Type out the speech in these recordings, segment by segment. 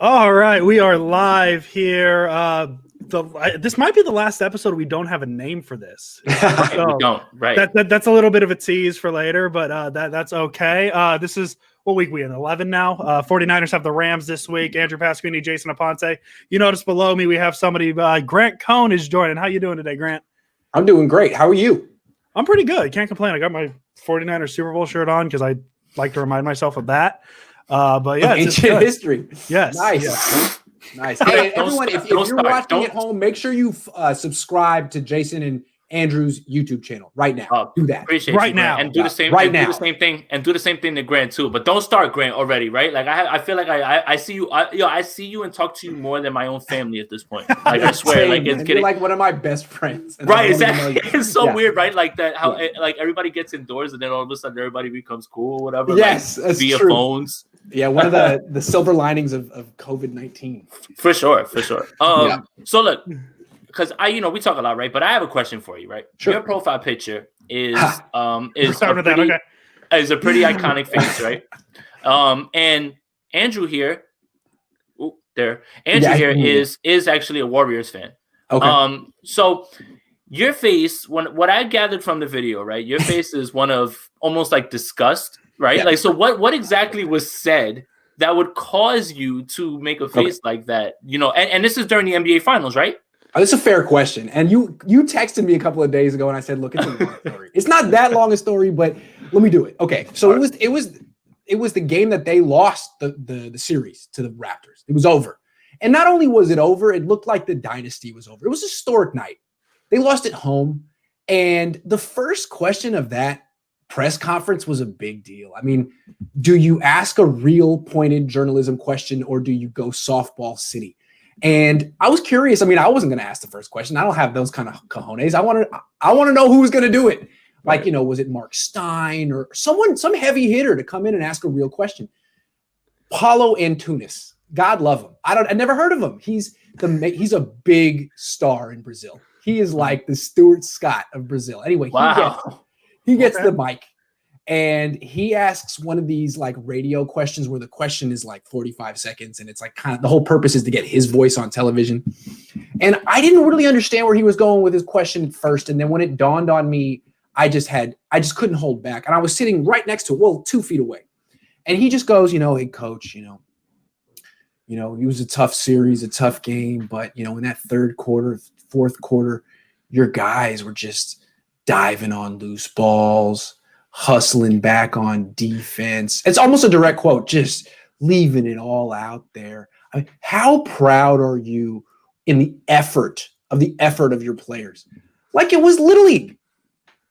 All right, we are live here. This might be the last episode we don't have a name for this. Right, So we don't. Right. that's a little bit of a tease for later, but that's okay. This is what week we in? 11 now. 49ers have the Rams this week. Andrew Pasquini, Jason Aponte. You notice below me we have somebody. Grant Cohn is joining. How you doing today, Grant? I'm doing great. How are you? I'm pretty good. Can't complain. I got my 49ers Super Bowl shirt on because I like to remind myself of that. But yeah, it's ancient history. Yes. Nice. Yeah. Nice. Hey, everyone, if you're watching at home, make sure you subscribe to Jason and Andrew's YouTube channel right now. Do that Appreciate right you, now, and do the same. Right and now. Do the same thing, and do the same thing to Grant too. But don't start Grant already, right? Like I feel like I see you. I see you and talk to you more than my own family at this point. Like I swear, Same, like it's getting like one of my best friends. Right, exactly. It's so weird, right? Like that, how like everybody gets indoors, and then all of a sudden everybody becomes cool, whatever. Yes, like, that's via true. phones. Yeah, one of the silver linings of COVID-19. For sure. So look, because we talk a lot, right? But I have a question for you, right? Sure. Your profile picture is a pretty iconic face, right? And Andrew here, is actually a Warriors fan. Okay. So your face, what I gathered from the video, right? Your face is one of almost like disgust, right? Yeah. Like, so what exactly was said that would cause you to make a face like that? And this is during the NBA Finals, right? That's a fair question. And you texted me a couple of days ago, and I said, "Look, it's a long story. It's not that long a story, but let me do it." Okay, so it was the game that they lost the series to the Raptors. It was over, and not only was it over, it looked like the dynasty was over. It was a historic night. They lost at home, and the first question of that press conference was a big deal. I mean, do you ask a real pointed journalism question, or do you go softball city? And I was curious. I mean, I wasn't going to ask the first question. I don't have those kind of cojones. I want to know who was going to do it. Like, was it Mark Stein or some heavy hitter to come in and ask a real question? Paulo Antunes, God love him. I never heard of him. He's a big star in Brazil. He is like the Stuart Scott of Brazil. Anyway, he gets the mic. And he asks one of these like radio questions where the question is like 45 seconds. And it's like kind of the whole purpose is to get his voice on television. And I didn't really understand where he was going with his question at first. And then when it dawned on me, I just couldn't hold back. And I was sitting right next to it, 2 feet away. And he just goes, hey, coach, it was a tough series, a tough game. But, in that third quarter, fourth quarter, your guys were just diving on loose balls, hustling back on defense. It's almost a direct quote, just leaving it all out there. I mean, how proud are you in the effort of your players? Like it was Little League.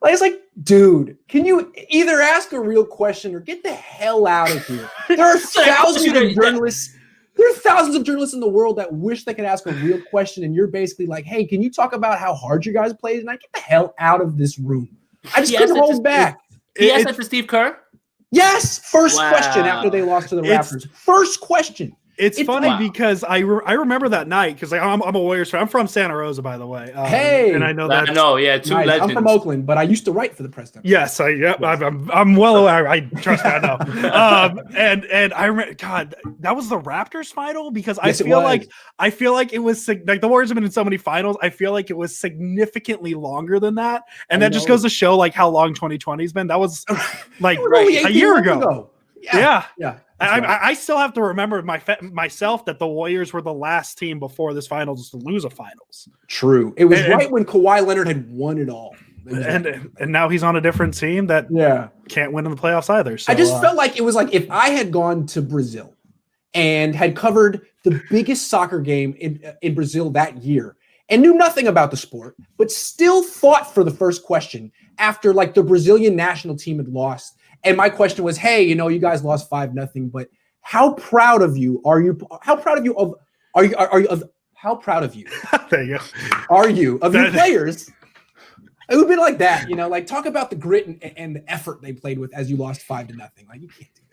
Like it's like, dude, can you either ask a real question or get the hell out of here? There are thousands of journalists. There are thousands of journalists in the world that wish they could ask a real question, and you're basically like, hey, can you talk about how hard you guys played? And I get the hell out of this room. I just couldn't hold back. He asked that to Steve Kerr? Yes. First question after they lost to the Raptors. First question. It's funny because I remember that night because I'm a Warriors fan. I'm from Santa Rosa, by the way. And I know that. Two legends. I'm from Oakland, but I used to write for the Press. Yes, I'm well aware. I trust me, I know. And I remember, God, that was the Raptors final because I feel like it was like the Warriors have been in so many finals. I feel like it was significantly longer than that, and that just goes to show like how long 2020's been. That was like a year ago. Yeah. I still have to remember myself that the Warriors were the last team before this finals to lose a finals. True. It was right when Kawhi Leonard had won it all. And now he's on a different team that can't win in the playoffs either. So I just felt like it was like if I had gone to Brazil and had covered the biggest soccer game in Brazil that year and knew nothing about the sport, but still fought for the first question after like the Brazilian national team had lost. And my question was, hey, you guys lost 5-0, but how proud of you are you? How proud of you there you go. Are you of your players? It would be like that, like talk about the grit and the effort they played with as you lost 5-0. Like you can't do that.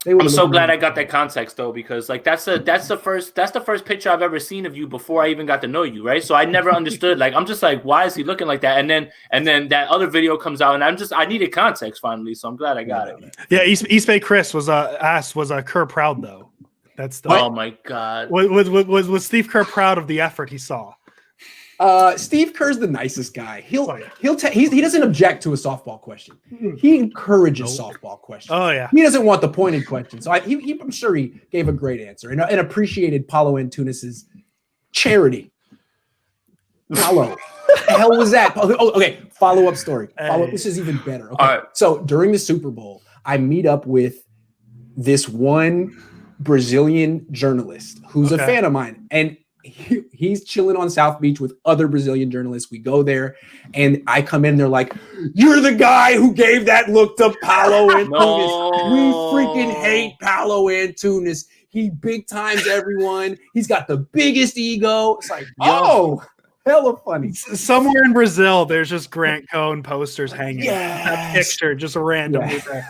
I'm so glad I got that context though, because like that's the first picture I've ever seen of you before I even got to know you, right? So I never understood. Like I'm just like, why is he looking like that? And then that other video comes out, and I needed context finally. So I'm glad I got it. Yeah, East Bay Chris was asked, was Kerr proud though? That's the. Oh my God. Was Steve Kerr proud of the effort he saw? Steve Kerr's the nicest guy. He doesn't object to a softball question. He encourages softball questions. Oh yeah. He doesn't want the pointed question. So I'm sure he gave a great answer and appreciated Paulo Antunes's charity. Paulo, what the hell was that? Oh, okay. Follow-up story. This is even better. Okay. All right. So during the Super Bowl, I meet up with this one Brazilian journalist who's a fan of mine, and he's chilling on South Beach with other Brazilian journalists. We go there, and I come in. They're like, "You're the guy who gave that look to Paulo Antunes. No. We freaking hate Paulo Antunes. He big times everyone. He's got the biggest ego." It's like, hella funny. Somewhere in Brazil, there's just Grant Cohn posters hanging. That picture just randomly there.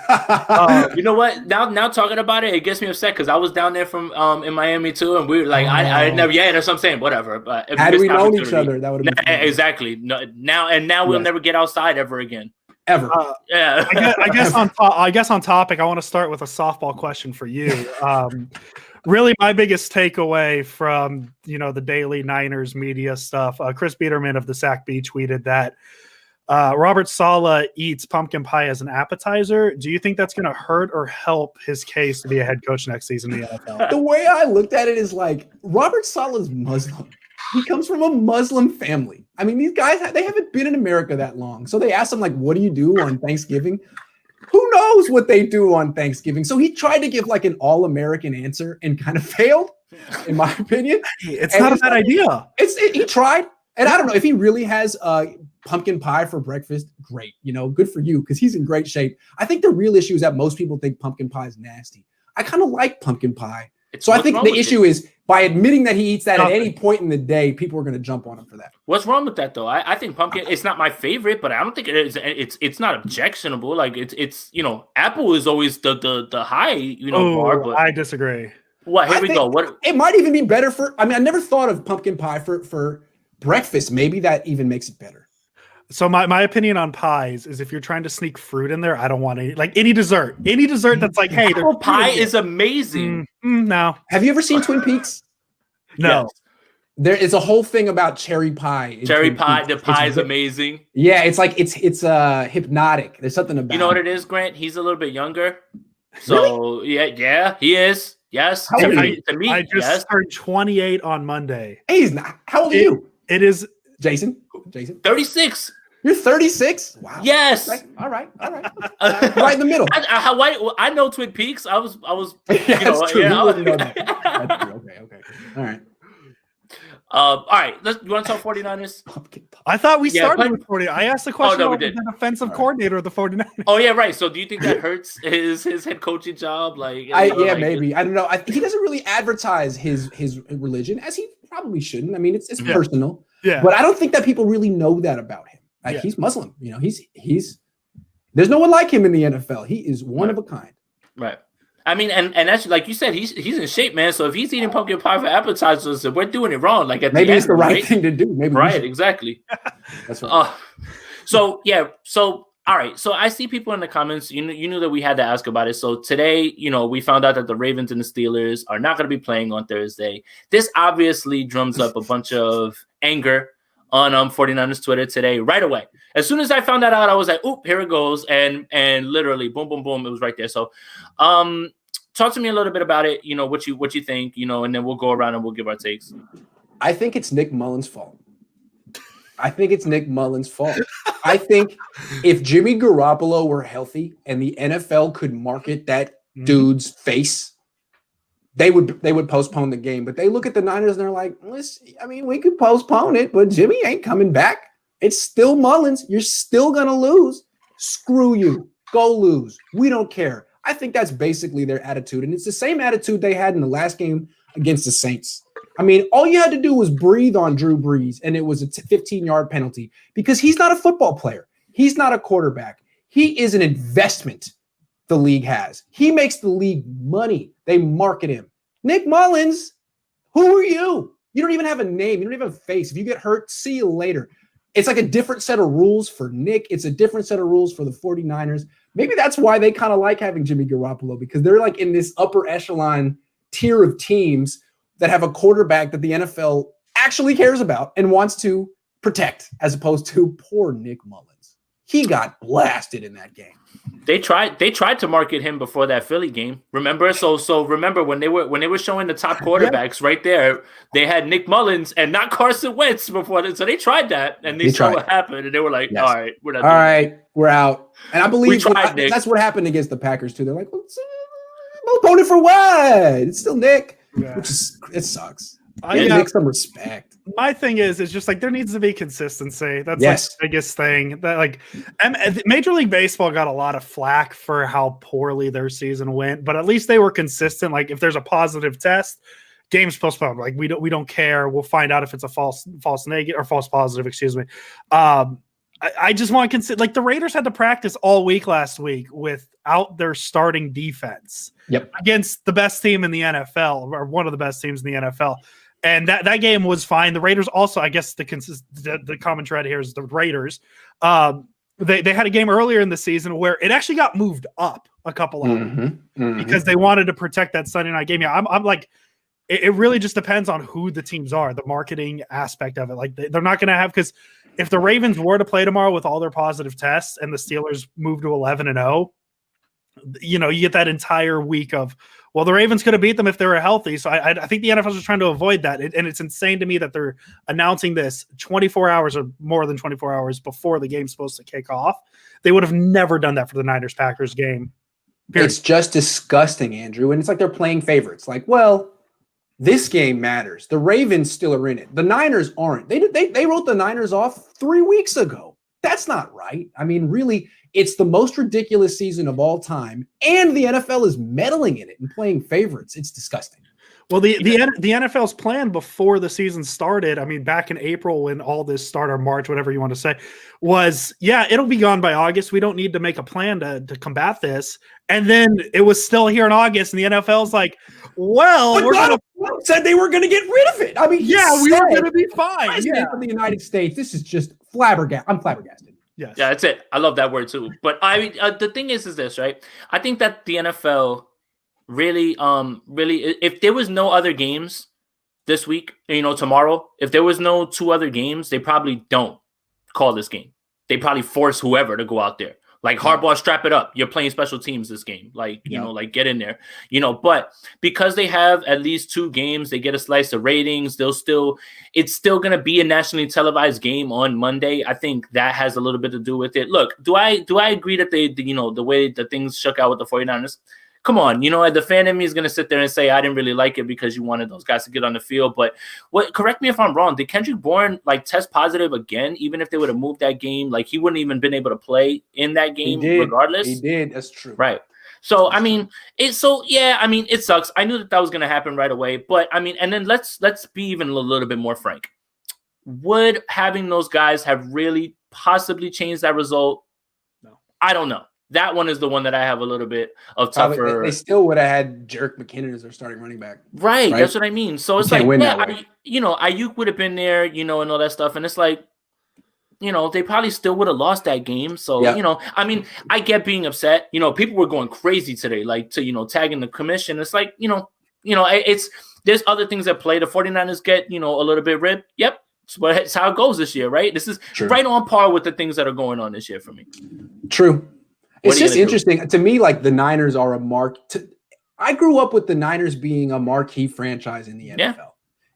You know what? Now talking about it, it gets me upset because I was down there from in Miami too, and we were like, I never, that's what I'm saying, whatever. But had we known each other, that would have been exactly. No, now we'll never get outside ever again. Ever. I guess on topic, I want to start with a softball question for you. Really, my biggest takeaway from the daily Niners media stuff, Chris Biederman of the Sac Bee tweeted that Robert Saleh eats pumpkin pie as an appetizer. Do you think that's going to hurt or help his case to be a head coach next season in the NFL? The way I looked at it is like Robert Saleh's Muslim. He comes from a Muslim family. I mean, these guys, they haven't been in America that long. So they asked him, like, what do you do on Thanksgiving? Who knows what they do on Thanksgiving? So he tried to give like an all-American answer and kind of failed, in my opinion. It's not a bad idea. He tried. And I don't know if he really has pumpkin pie for breakfast. Great. Good for you because he's in great shape. I think the real issue is that most people think pumpkin pie is nasty. I kind of like pumpkin pie. So I think the issue is by admitting that he eats that at any point in the day, people are going to jump on him for that. What's wrong with that though? I think pumpkin. It's not my favorite, but I don't think it is. It's not objectionable. Like it's apple is always the high bar. But I disagree. What? Here we go. What? It might even be better for. I mean, I never thought of pumpkin pie for breakfast. Maybe that even makes it better. So my opinion on pies is if you're trying to sneak fruit in there, I don't want any dessert that's like, hey, apple pie is amazing. No. Have you ever seen Twin Peaks? No. Yes. There is a whole thing about cherry pie. Cherry pie, the pie is amazing. Yeah, it's like it's hypnotic. There's something about. You know what it is, Grant? He's a little bit younger. So really? yeah, he is. Yes. To me, I just turned 28 on Monday. Hey, he's not. How old are you? It is Jason. 36. You're 36. Wow. Yes. All right. Right in the middle. I know Twin Peaks. I was. Yeah, that's true. You wouldn't know that. That's true. Okay. All right. All right. You want to talk 49ers? I thought we started with 49. I asked the question we of did. the defensive coordinator of the 49ers. Oh yeah, right. So do you think that hurts his head coaching job? Maybe. I don't know. He doesn't really advertise his religion as he probably shouldn't. I mean, it's personal. Yeah. But I don't think that people really know that about him. Like he's Muslim. He's there's no one like him in the NFL. He is one of a kind. Right. I mean, and that's like you said, he's in shape, man. So if he's eating pumpkin pie for appetizers, we're doing it wrong. Like maybe it's the right thing to do. Maybe right, exactly. That's right. So all right. So I see people in the comments. You knew that we had to ask about it. So today, we found out that the Ravens and the Steelers are not going to be playing on Thursday. This obviously drums up a bunch of anger on 49ers Twitter today right away. As soon as I found that out, I was like, "Oop, here it goes!" And literally, boom, boom, boom, it was right there. So, talk to me a little bit about it. What you think. And then we'll go around and we'll give our takes. I think it's Nick Mullins' fault. I think if Jimmy Garoppolo were healthy and the NFL could market that dude's face, they would postpone the game. But they look at the Niners and they're like, we could postpone it, but Jimmy ain't coming back. It's still Mullins. You're still going to lose. Screw you. Go lose. We don't care. I think that's basically their attitude. And it's the same attitude they had in the last game against the Saints. I mean, all you had to do was breathe on Drew Brees, and it was a 15-yard penalty because he's not a football player. He's not a quarterback. He is an investment the league has. He makes the league money. They market him. Nick Mullins, who are you? You don't even have a name. You don't even have a face. If you get hurt, see you later. It's like a different set of rules for Nick. It's a different set of rules for the 49ers. Maybe that's why they kind of like having Jimmy Garoppolo because they're like in this upper echelon tier of teams that have a quarterback that the NFL actually cares about and wants to protect, as opposed to poor Nick Mullins. He got blasted in that game. They tried to market him before that Philly game. Remember? So remember when they were showing the top quarterbacks right there, they had Nick Mullins and not Carson Wentz before that. So they tried that and they saw what happened and they were like, all right, we're not doing it. We're out. And I believe that's what happened against the Packers too. They're like, opponent for what? It's still Nick. Which is, it sucks. Nick some respect. My thing is just like there needs to be consistency. That's like the biggest thing. That like Major League Baseball got a lot of flack for how poorly their season went, but at least they were consistent. Like if there's a positive test, game's postponed. Like we don't care. We'll find out if it's a false negative or false positive. Excuse me. I just want to consider, like the Raiders had to practice all week last week without their starting defense against the best team in the NFL, or one of the best teams in the NFL. And that game was fine. The Raiders also, I guess the common thread here is the Raiders. They had a game earlier in the season where it actually got moved up a couple hours because they wanted to protect that Sunday night game. Yeah, I'm like, it really just depends on who the teams are, the marketing aspect of it. Like they're not going to have, because if the Ravens were to play tomorrow with all their positive tests and the Steelers move to 11-0, you get that entire week of, well, the Ravens could have beat them if they were healthy. So I think the NFL is trying to avoid that. And it's insane to me that they're announcing this 24 hours or more than 24 hours before the game's supposed to kick off. They would have never done that for the Niners-Packers game. Period. It's just disgusting, Andrew. And it's like they're playing favorites. Like, well, this game matters. The Ravens still are in it. The Niners aren't. They wrote the Niners off 3 weeks ago. That's not right. I mean, really, it's the most ridiculous season of all time, and the NFL is meddling in it and playing favorites. It's disgusting. Well, the NFL's plan before the season started, I mean, back in April when all this started, or March, whatever you want to say, was, it'll be gone by August. We don't need to make a plan to combat this. And then it was still here in August, and the NFL's like, well, said they were going to get rid of it. I mean, we were going to be fine. President of the United States. This is just flabbergasted. I'm flabbergasted. Yes. Yeah, that's it. I love that word too. But the thing is this, right? I think that the NFL really, if there was no other games this week, tomorrow, if there was no 2 other games, they probably don't call this game. They probably force whoever to go out there. Like Harbaugh, strap it up. You're playing special teams this game. Like, like get in there, but because they have at least 2 games, they get a slice of ratings. It's still going to be a nationally televised game on Monday. I think that has a little bit to do with it. Look, do I agree that the way that things shook out with the 49ers? Come on, the fan in me is going to sit there and say, I didn't really like it because you wanted those guys to get on the field. But correct me if I'm wrong. Did Kendrick Bourne test positive again, even if they would have moved that game? Like he wouldn't even been able to play in that game regardless. He did. That's true. Right. So, I mean, it sucks. I knew that was going to happen right away. But I mean, and then let's be even a little bit more frank. Would having those guys have really possibly changed that result? No. I don't know. That one is the one that I have a little bit of tougher. They still would have had Jerick McKinnon as their starting running back. Right. That's what I mean. So it's like, Ayuk would have been there, and all that stuff. And it's like, they probably still would have lost that game. So, I mean, I get being upset. People were going crazy today, tagging the commission. It's like, there's other things at play. The 49ers get, a little bit ripped. Yep. But it's how it goes this year, right? This is right on par with the things that are going on this year for me. True. It's just interesting to me. Like the Niners are I grew up with the Niners being a marquee franchise in the NFL. Yeah.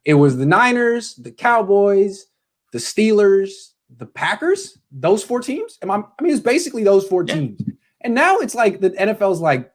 It was the Niners, the Cowboys, the Steelers, the Packers. Those 4 teams. It's basically those 4 teams. And now it's like the NFL's like,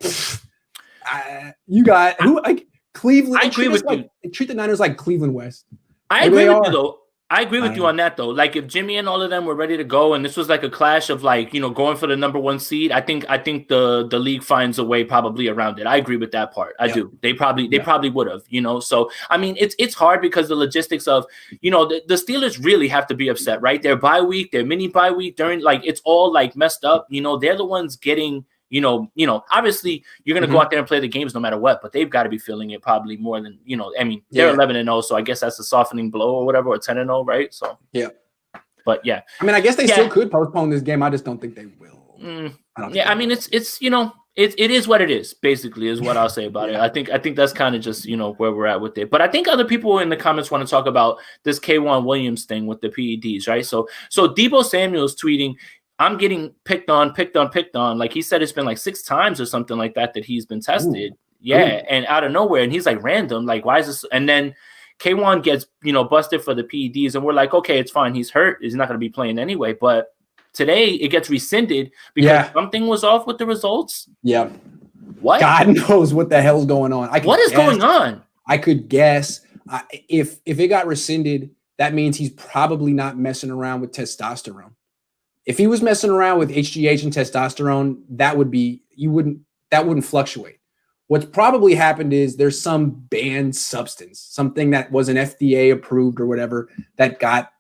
you got who? Like Cleveland. I agree with you. They treat the Niners like Cleveland West. I agree with you though. I agree with you on that though. Like if Jimmy and all of them were ready to go, and this was like a clash of going for the number 1 seed, I think the league finds a way probably around it. I agree with that part. I do. They probably would have. So I mean, it's hard because the logistics of the Steelers really have to be upset, right? Their bye week, their mini bye week during it's all messed up. They're the ones getting. Obviously you're going to go out there and play the games no matter what, but they've got to be feeling it probably more than, I mean, they're 11-0. So I guess that's a softening blow or whatever, or 10-0, right? So, but yeah, I mean, I guess they still could postpone this game. I just don't think they will. I mean, it's it is what it is, basically, is what I'll say about it. I think that's kind of just, you know, where we're at with it. But I think other people in the comments want to talk about this K'Wan Williams thing with the PEDs, right? So Deebo Samuel's tweeting, I'm getting picked on. Like he said, it's been like 6 times or something like that he's been tested. Ooh. Yeah. Ooh. And out of nowhere. And he's like, random. Like, why is this? And then K1 gets, you know, busted for the PEDs. And we're like, okay, it's fine. He's hurt. He's not going to be playing anyway. But today it gets rescinded because something was off with the results. Yeah. What? God knows what the hell's going on. What is going on? I could guess. If it got rescinded, that means he's probably not messing around with testosterone. If he was messing around with HGH and testosterone, that wouldn't fluctuate. What's probably happened is there's some banned substance, something that wasn't FDA approved or whatever, that got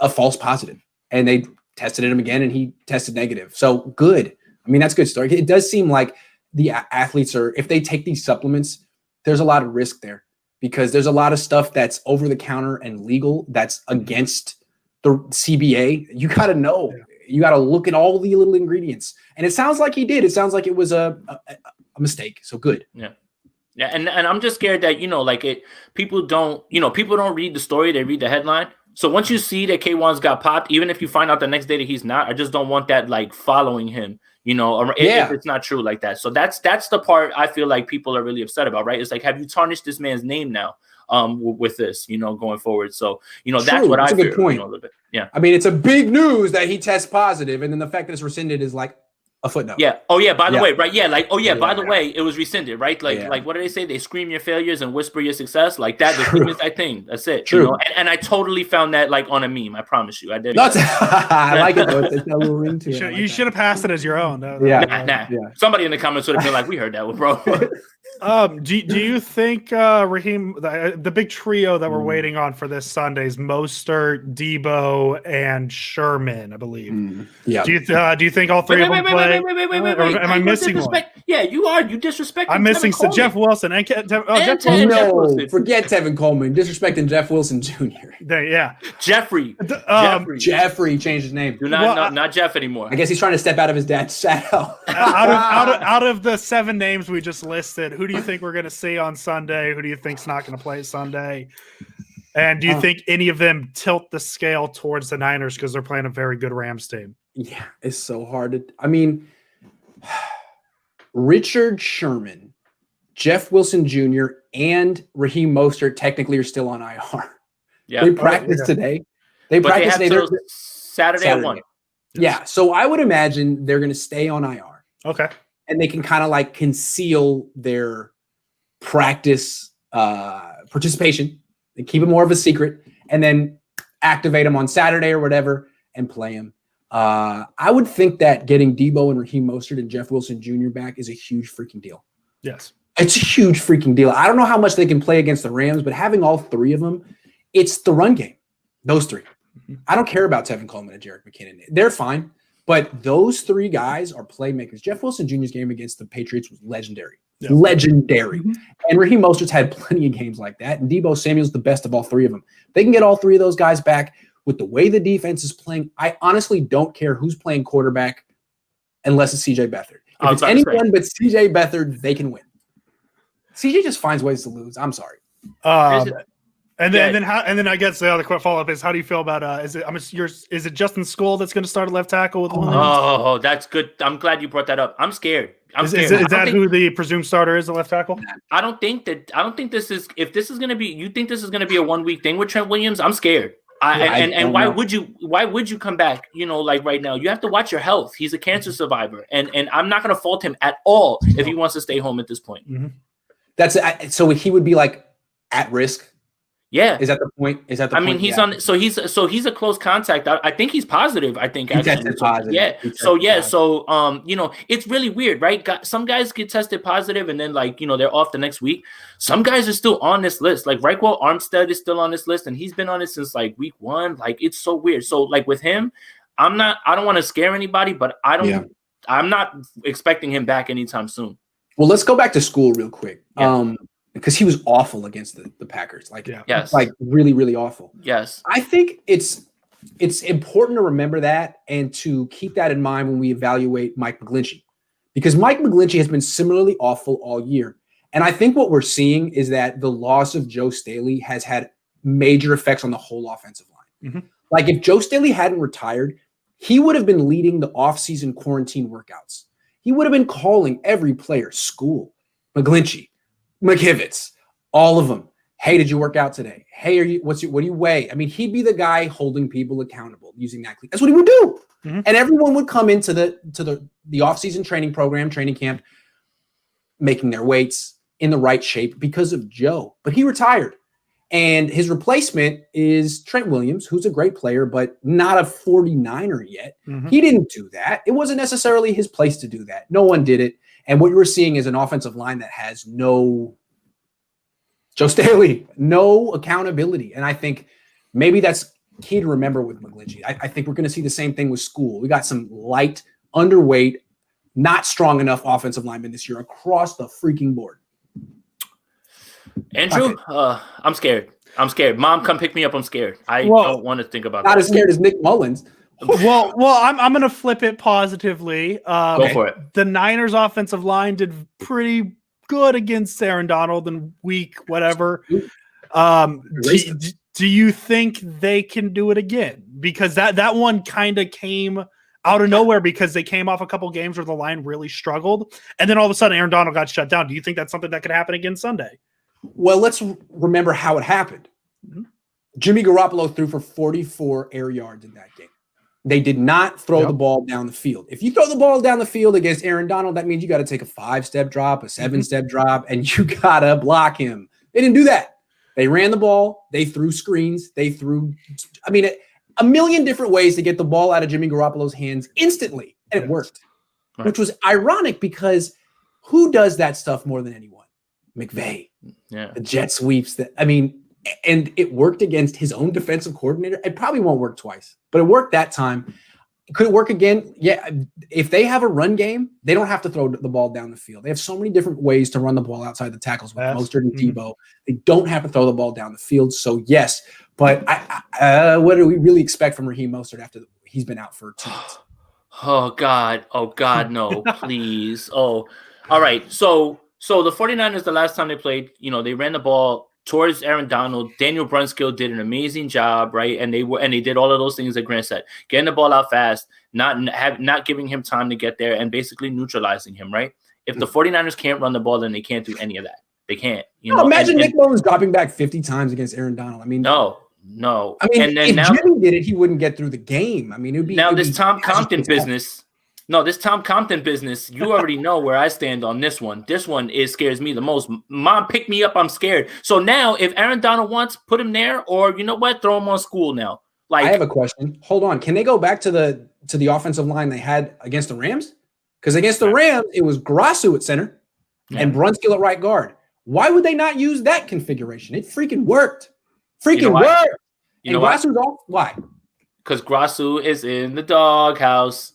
a false positive, and they tested him again and he tested negative. So good. I mean, that's a good story. It does seem like the athletes are, if they take these supplements, there's a lot of risk there because there's a lot of stuff that's over the counter and legal that's against the CBA. You got to know, you got to look at all the little ingredients. And it sounds like he did. It sounds like it was a mistake. So good. Yeah. Yeah. And I'm just scared that, you know, like people don't read the story. They read the headline. So once you see that K1's got popped, even if you find out the next day that he's not, I just don't want that like following him, you know, if it's not true like that. So that's the part I feel like people are really upset about, right? It's like, have you tarnished this man's name now with this, you know, going forward? So, you know, that's what I feel. That's a good point. You know, a little bit. Yeah. I mean, it's a big news that he tests positive, and then the fact that it's rescinded is like a footnote. Yeah. Oh yeah. By the way, right? Yeah. Like, oh yeah. By the way, it was rescinded, right? Like, like what do they say? They scream your failures and whisper your success. Like that. That thing. That's it. True. You know? And I totally found that like on a meme. I promise you, I did. I like it though. There's no little ring to it. You should have passed it as your own. Nah. Somebody in the comments would have been like, "We heard that one, bro." Do you think Raheem, the big trio that we're waiting on for this Sunday's Mostert, Deebo, and Sherman, I believe. Yeah. Do you think all three of them play? Wait. Am I missing one? Yeah, you are. You disrespecting. I'm missing Jeff Wilson and Jeff Wilson. Forget Tevin Coleman. Disrespecting Jeff Wilson Jr. Jeffrey. Jeffrey changed his name. Not Jeff anymore. I guess he's trying to step out of his dad's shadow. out of the 7 names we just listed, who do you think we're going to see on Sunday? Who do you think's not going to play Sunday? And do you think any of them tilt the scale towards the Niners because they're playing a very good Rams team? Yeah, it's so hard. I mean, Richard Sherman, Jeff Wilson Jr., and Raheem Mostert technically are still on IR. Yeah, they practiced today. They practiced today. Saturday at 1. Yeah, so I would imagine they're going to stay on IR. Okay. And they can kind of like conceal their practice participation and keep it more of a secret, and then activate them on Saturday or whatever and play them. I would think that getting Deebo and Raheem Mostert and Jeff Wilson Jr. back is a huge freaking deal. Yes. It's a huge freaking deal. I don't know how much they can play against the Rams, but having all 3 of them, it's the run game. Those 3. I don't care about Tevin Coleman and Jerick McKinnon. They're fine. But those 3 guys are playmakers. Jeff Wilson Jr.'s game against the Patriots was legendary. Yeah. Legendary. Mm-hmm. And Raheem Mostert's had plenty of games like that. And Deebo Samuel's the best of all 3 of them. They can get all 3 of those guys back with the way the defense is playing. I honestly don't care who's playing quarterback unless it's CJ Beathard. If it's anyone but CJ Beathard, they can win. CJ just finds ways to lose. I'm sorry. And then I guess the other quick follow up is, how do you feel about is it Justin School that's going to start at left tackle with Williams? Oh, that's good. I'm glad you brought that up. I'm scared. Is that who the presumed starter is, the left tackle? I don't think this is. If this is going to be, you think this is going to be a 1 week thing with Trent Williams? I'm scared. Why would you come back? You know, like right now, you have to watch your health. He's a cancer survivor, and I'm not going to fault him at all if he wants to stay home at this point. Mm-hmm. So he would be like at risk. Yeah. Is that the point? I mean, he's on. So he's a close contact. I think he's positive. I think he tested positive. Yeah. So you know, it's really weird, right? Some guys get tested positive and then like, you know, they're off the next week. Some guys are still on this list. Like Raekwon Armstead is still on this list, and he's been on it since like week 1. Like it's so weird. So like with him, I don't want to scare anybody, but I'm not expecting him back anytime soon. Well, let's go back to School real quick. Yeah. Because he was awful against the Packers, like really, really awful. Yes, I think it's important to remember that and to keep that in mind when we evaluate Mike McGlinchey, because Mike McGlinchey has been similarly awful all year. And I think what we're seeing is that the loss of Joe Staley has had major effects on the whole offensive line. Mm-hmm. Like if Joe Staley hadn't retired, he would have been leading the offseason quarantine workouts. He would have been calling every player, School, McGlinchey, McKivitz, all of them. Hey, did you work out today? Hey, what do you weigh? I mean, he'd be the guy holding people accountable using that. That's what he would do. Mm-hmm. And everyone would come into the offseason training program, training camp, making their weights in the right shape because of Joe. But he retired. And his replacement is Trent Williams, who's a great player, but not a 49er yet. Mm-hmm. He didn't do that. It wasn't necessarily his place to do that. No one did it. And what you were seeing is an offensive line that has no Joe Staley, no accountability. And I think maybe that's key to remember with McGlinchey. I think we're going to see the same thing with School. We got some light, underweight, not strong enough offensive linemen this year across the freaking board. Andrew, I'm scared. Mom, come pick me up. I'm scared. I don't want to think about that. Not as scared as Nick Mullins. Well, I'm going to flip it positively. Go for it. The Niners offensive line did pretty good against Aaron Donald in week whatever. Do you think they can do it again? Because that one kind of came out of nowhere because they came off a couple games where the line really struggled. And then all of a sudden Aaron Donald got shut down. Do you think that's something that could happen again Sunday? Well, let's remember how it happened. Mm-hmm. Jimmy Garoppolo threw for 44 air yards in that game. They did not throw the ball down the field. If you throw the ball down the field against Aaron Donald, that means you got to take a 5-step drop, a 7-step drop, and you got to block him. They didn't do that. They ran the ball. They threw screens. They threw, a million different ways to get the ball out of Jimmy Garoppolo's hands instantly. And it worked, which was ironic because who does that stuff more than anyone? McVay. Yeah. The jet sweeps and it worked against his own defensive coordinator. It probably won't work twice, but it worked that time. Could it work again? Yeah. If they have a run game, they don't have to throw the ball down the field. They have so many different ways to run the ball outside the tackles with Mostert and Debo. They don't have to throw the ball down the field. So yes, but what do we really expect from Raheem Mostert after he's been out for 2 months? Oh God, no, please. Oh, all right. So the 49ers, the last time they played, they ran the ball towards Aaron Donald. Daniel Brunskill did an amazing job, right? And they did all of those things that Grant said, getting the ball out fast, not giving him time to get there, and basically neutralizing him, right? If the 49ers can't run the ball, then they can't do any of that. They can't. Imagine Nick Mullins dropping back 50 times against Aaron Donald. I mean, no. I mean, if Jimmy did it, he wouldn't get through the game. I mean, it would be this Tom Compton business. No, this Tom Compton business, you already know where I stand on this one. This one scares me the most. Mom, pick me up. I'm scared. So now if Aaron Donald wants, put him there, or you know what? Throw him on School now. I have a question. Hold on. Can they go back to the offensive line they had against the Rams? Because against the Rams, it was Grasu at center and Brunskill at right guard. Why would they not use that configuration? It freaking worked. Worked. And Grasu's off. Why? Because Grasu is in the doghouse.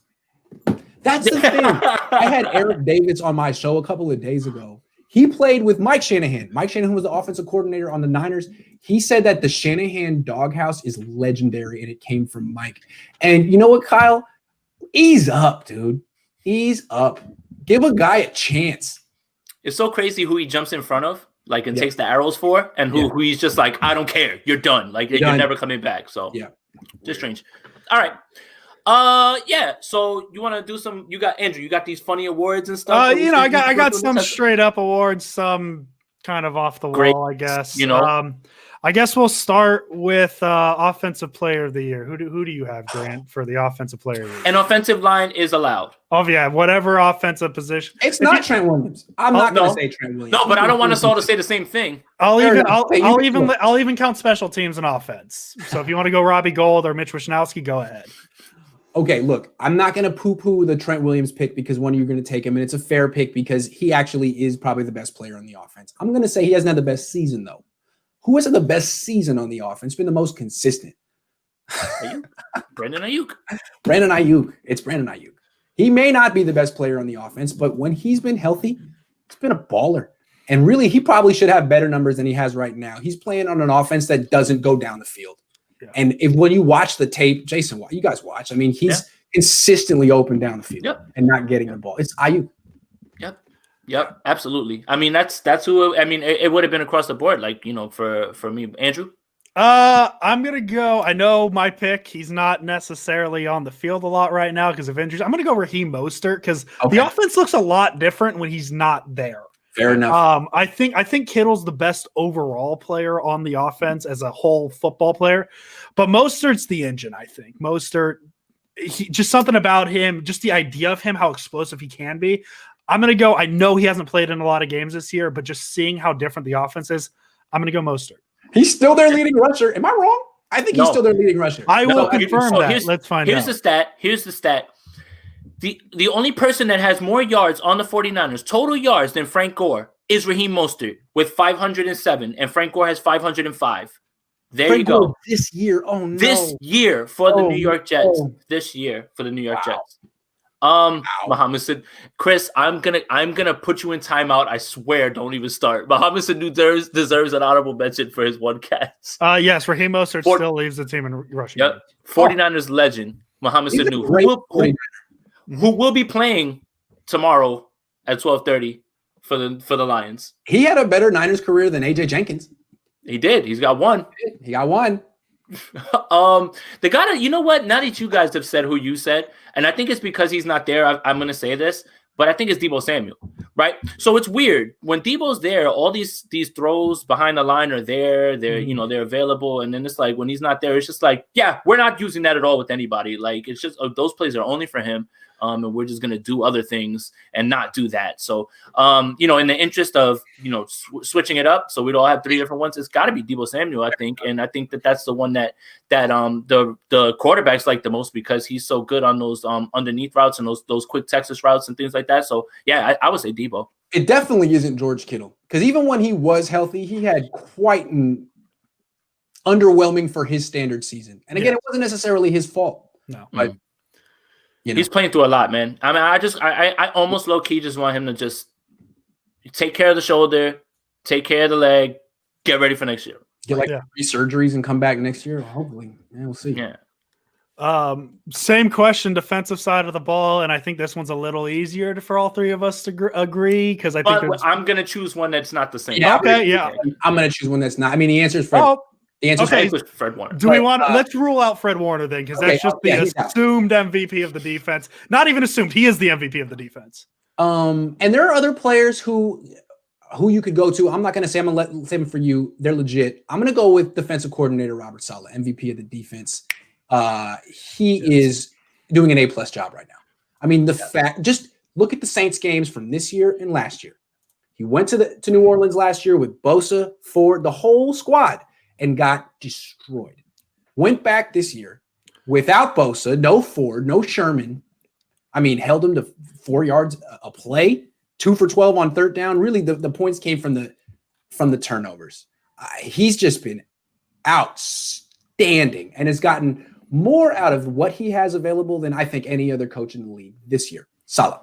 That's the thing. I had Eric Davis on my show a couple of days ago. He played with Mike Shanahan. Mike Shanahan was the offensive coordinator on the Niners. He said that the Shanahan doghouse is legendary, and it came from Mike. And you know what, Kyle? Ease up, dude. Ease up. Give a guy a chance. It's so crazy who he jumps in front of, and takes the arrows for, and who he's just like, I don't care. You're done. You're never coming back. So just strange. All right. So you want to do some? You got Andrew. You got these funny awards and stuff. I got some straight up awards, some kind of off the wall, I guess. I guess we'll start with offensive player of the year. Who do you have, Grant, for the offensive player of the year? An offensive line is allowed. Oh yeah, whatever offensive position. It's not Trent Williams. I'm not going to say Trent Williams. No, but I don't want us all to say the same thing. I'll even count special teams and offense. So if you want to go Robbie Gould or Mitch Wishnowsky, go ahead. Okay, look, I'm not going to poo-poo the Trent Williams pick because one of you are going to take him, and it's a fair pick because he actually is probably the best player on the offense. I'm going to say he hasn't had the best season, though. Who has had the best season on the offense? Been the most consistent? Brandon Ayuk. It's Brandon Ayuk. He may not be the best player on the offense, but when he's been healthy, he's been a baller. And really, he probably should have better numbers than he has right now. He's playing on an offense that doesn't go down the field. Yeah. And when you watch the tape, Jason, you guys watch. I mean, he's consistently open down the field and not getting the ball. It's Ayuk. Yep, absolutely. I mean, that's who. I mean, it would have been across the board, like for me, Andrew. I'm gonna go. I know my pick. He's not necessarily on the field a lot right now because of injuries. I'm gonna go Raheem Mostert because the offense looks a lot different when he's not there. Fair enough. I think Kittle's the best overall player on the offense as a whole football player, but Mostert's the engine. I think Mostert, just something about him, just the idea of him, how explosive he can be. I'm going to go. I know he hasn't played in a lot of games this year, but just seeing how different the offense is, I'm going to go Mostert. He's still their leading rusher. Am I wrong? I think he's still their leading rusher. I will confirm that. Let's find out. Here's the stat. The only person that has more yards on the 49ers, total yards, than Frank Gore is Raheem Mostert with 507, and Frank Gore has 505. There you go. This year. Oh, no. This year for the New York Jets. This year for the New York Jets. Muhammad said, Chris, I'm gonna put you in timeout. I swear, don't even start. Muhammad said deserves an honorable mention for his one catch. Yes, Raheem Mostert still leaves the team in rushing. Yep. 49ers legend, Muhammad Sanu, who will be playing tomorrow at 12:30 for the Lions. He had a better Niners career than AJ Jenkins. He did. He's got one. He got one. The guy that, you know what? Now that you guys have said who you said, and I think it's because he's not there, I'm going to say this, but I think it's Deebo Samuel, right? So it's weird when Deebo's there. All these throws behind the line are there. They're they're available, and then it's like when he's not there, it's just like, yeah, we're not using that at all with anybody. Like it's just those plays are only for him. And we're just going to do other things and not do that. So, in the interest of, switching it up so we'd all have three different ones, it's got to be Deebo Samuel, I think. And I think that's the one that the quarterbacks like the most because he's so good on those underneath routes and those quick Texas routes and things like that. So, yeah, I would say Deebo. It definitely isn't George Kittle because even when he was healthy, he had quite an underwhelming for his standard season. And again, it wasn't necessarily his fault. No. But he's playing through a lot, man. I mean, I almost low key just want him to just take care of the shoulder, take care of the leg, get ready for next year. Get 3 surgeries and come back next year. Hopefully, we'll see. Yeah. Same question, defensive side of the ball, and I think this one's a little easier for all three of us to agree because I think I'm gonna choose one that's not the same. Yeah, I'm gonna choose one that's not. I mean, the answer is Fred. The answer is Fred Warner. Do we want? Let's rule out Fred Warner then, because that's just the assumed MVP of the defense. Not even assumed; he is the MVP of the defense. And there are other players who you could go to. I'm not going to say I'm going to save them for you. They're legit. I'm going to go with defensive coordinator Robert Saleh, MVP of the defense. He is doing an A+ job right now. I mean, just look at the Saints games from this year and last year. He went to New Orleans last year with Bosa, Ford, the whole squad, and got destroyed. Went back this year without Bosa, no Ford, no Sherman. I mean, held him to 4 yards a play, 2 for 12 on third down. Really, the points came from the turnovers. He's just been outstanding and has gotten more out of what he has available than I think any other coach in the league this year. Saleh.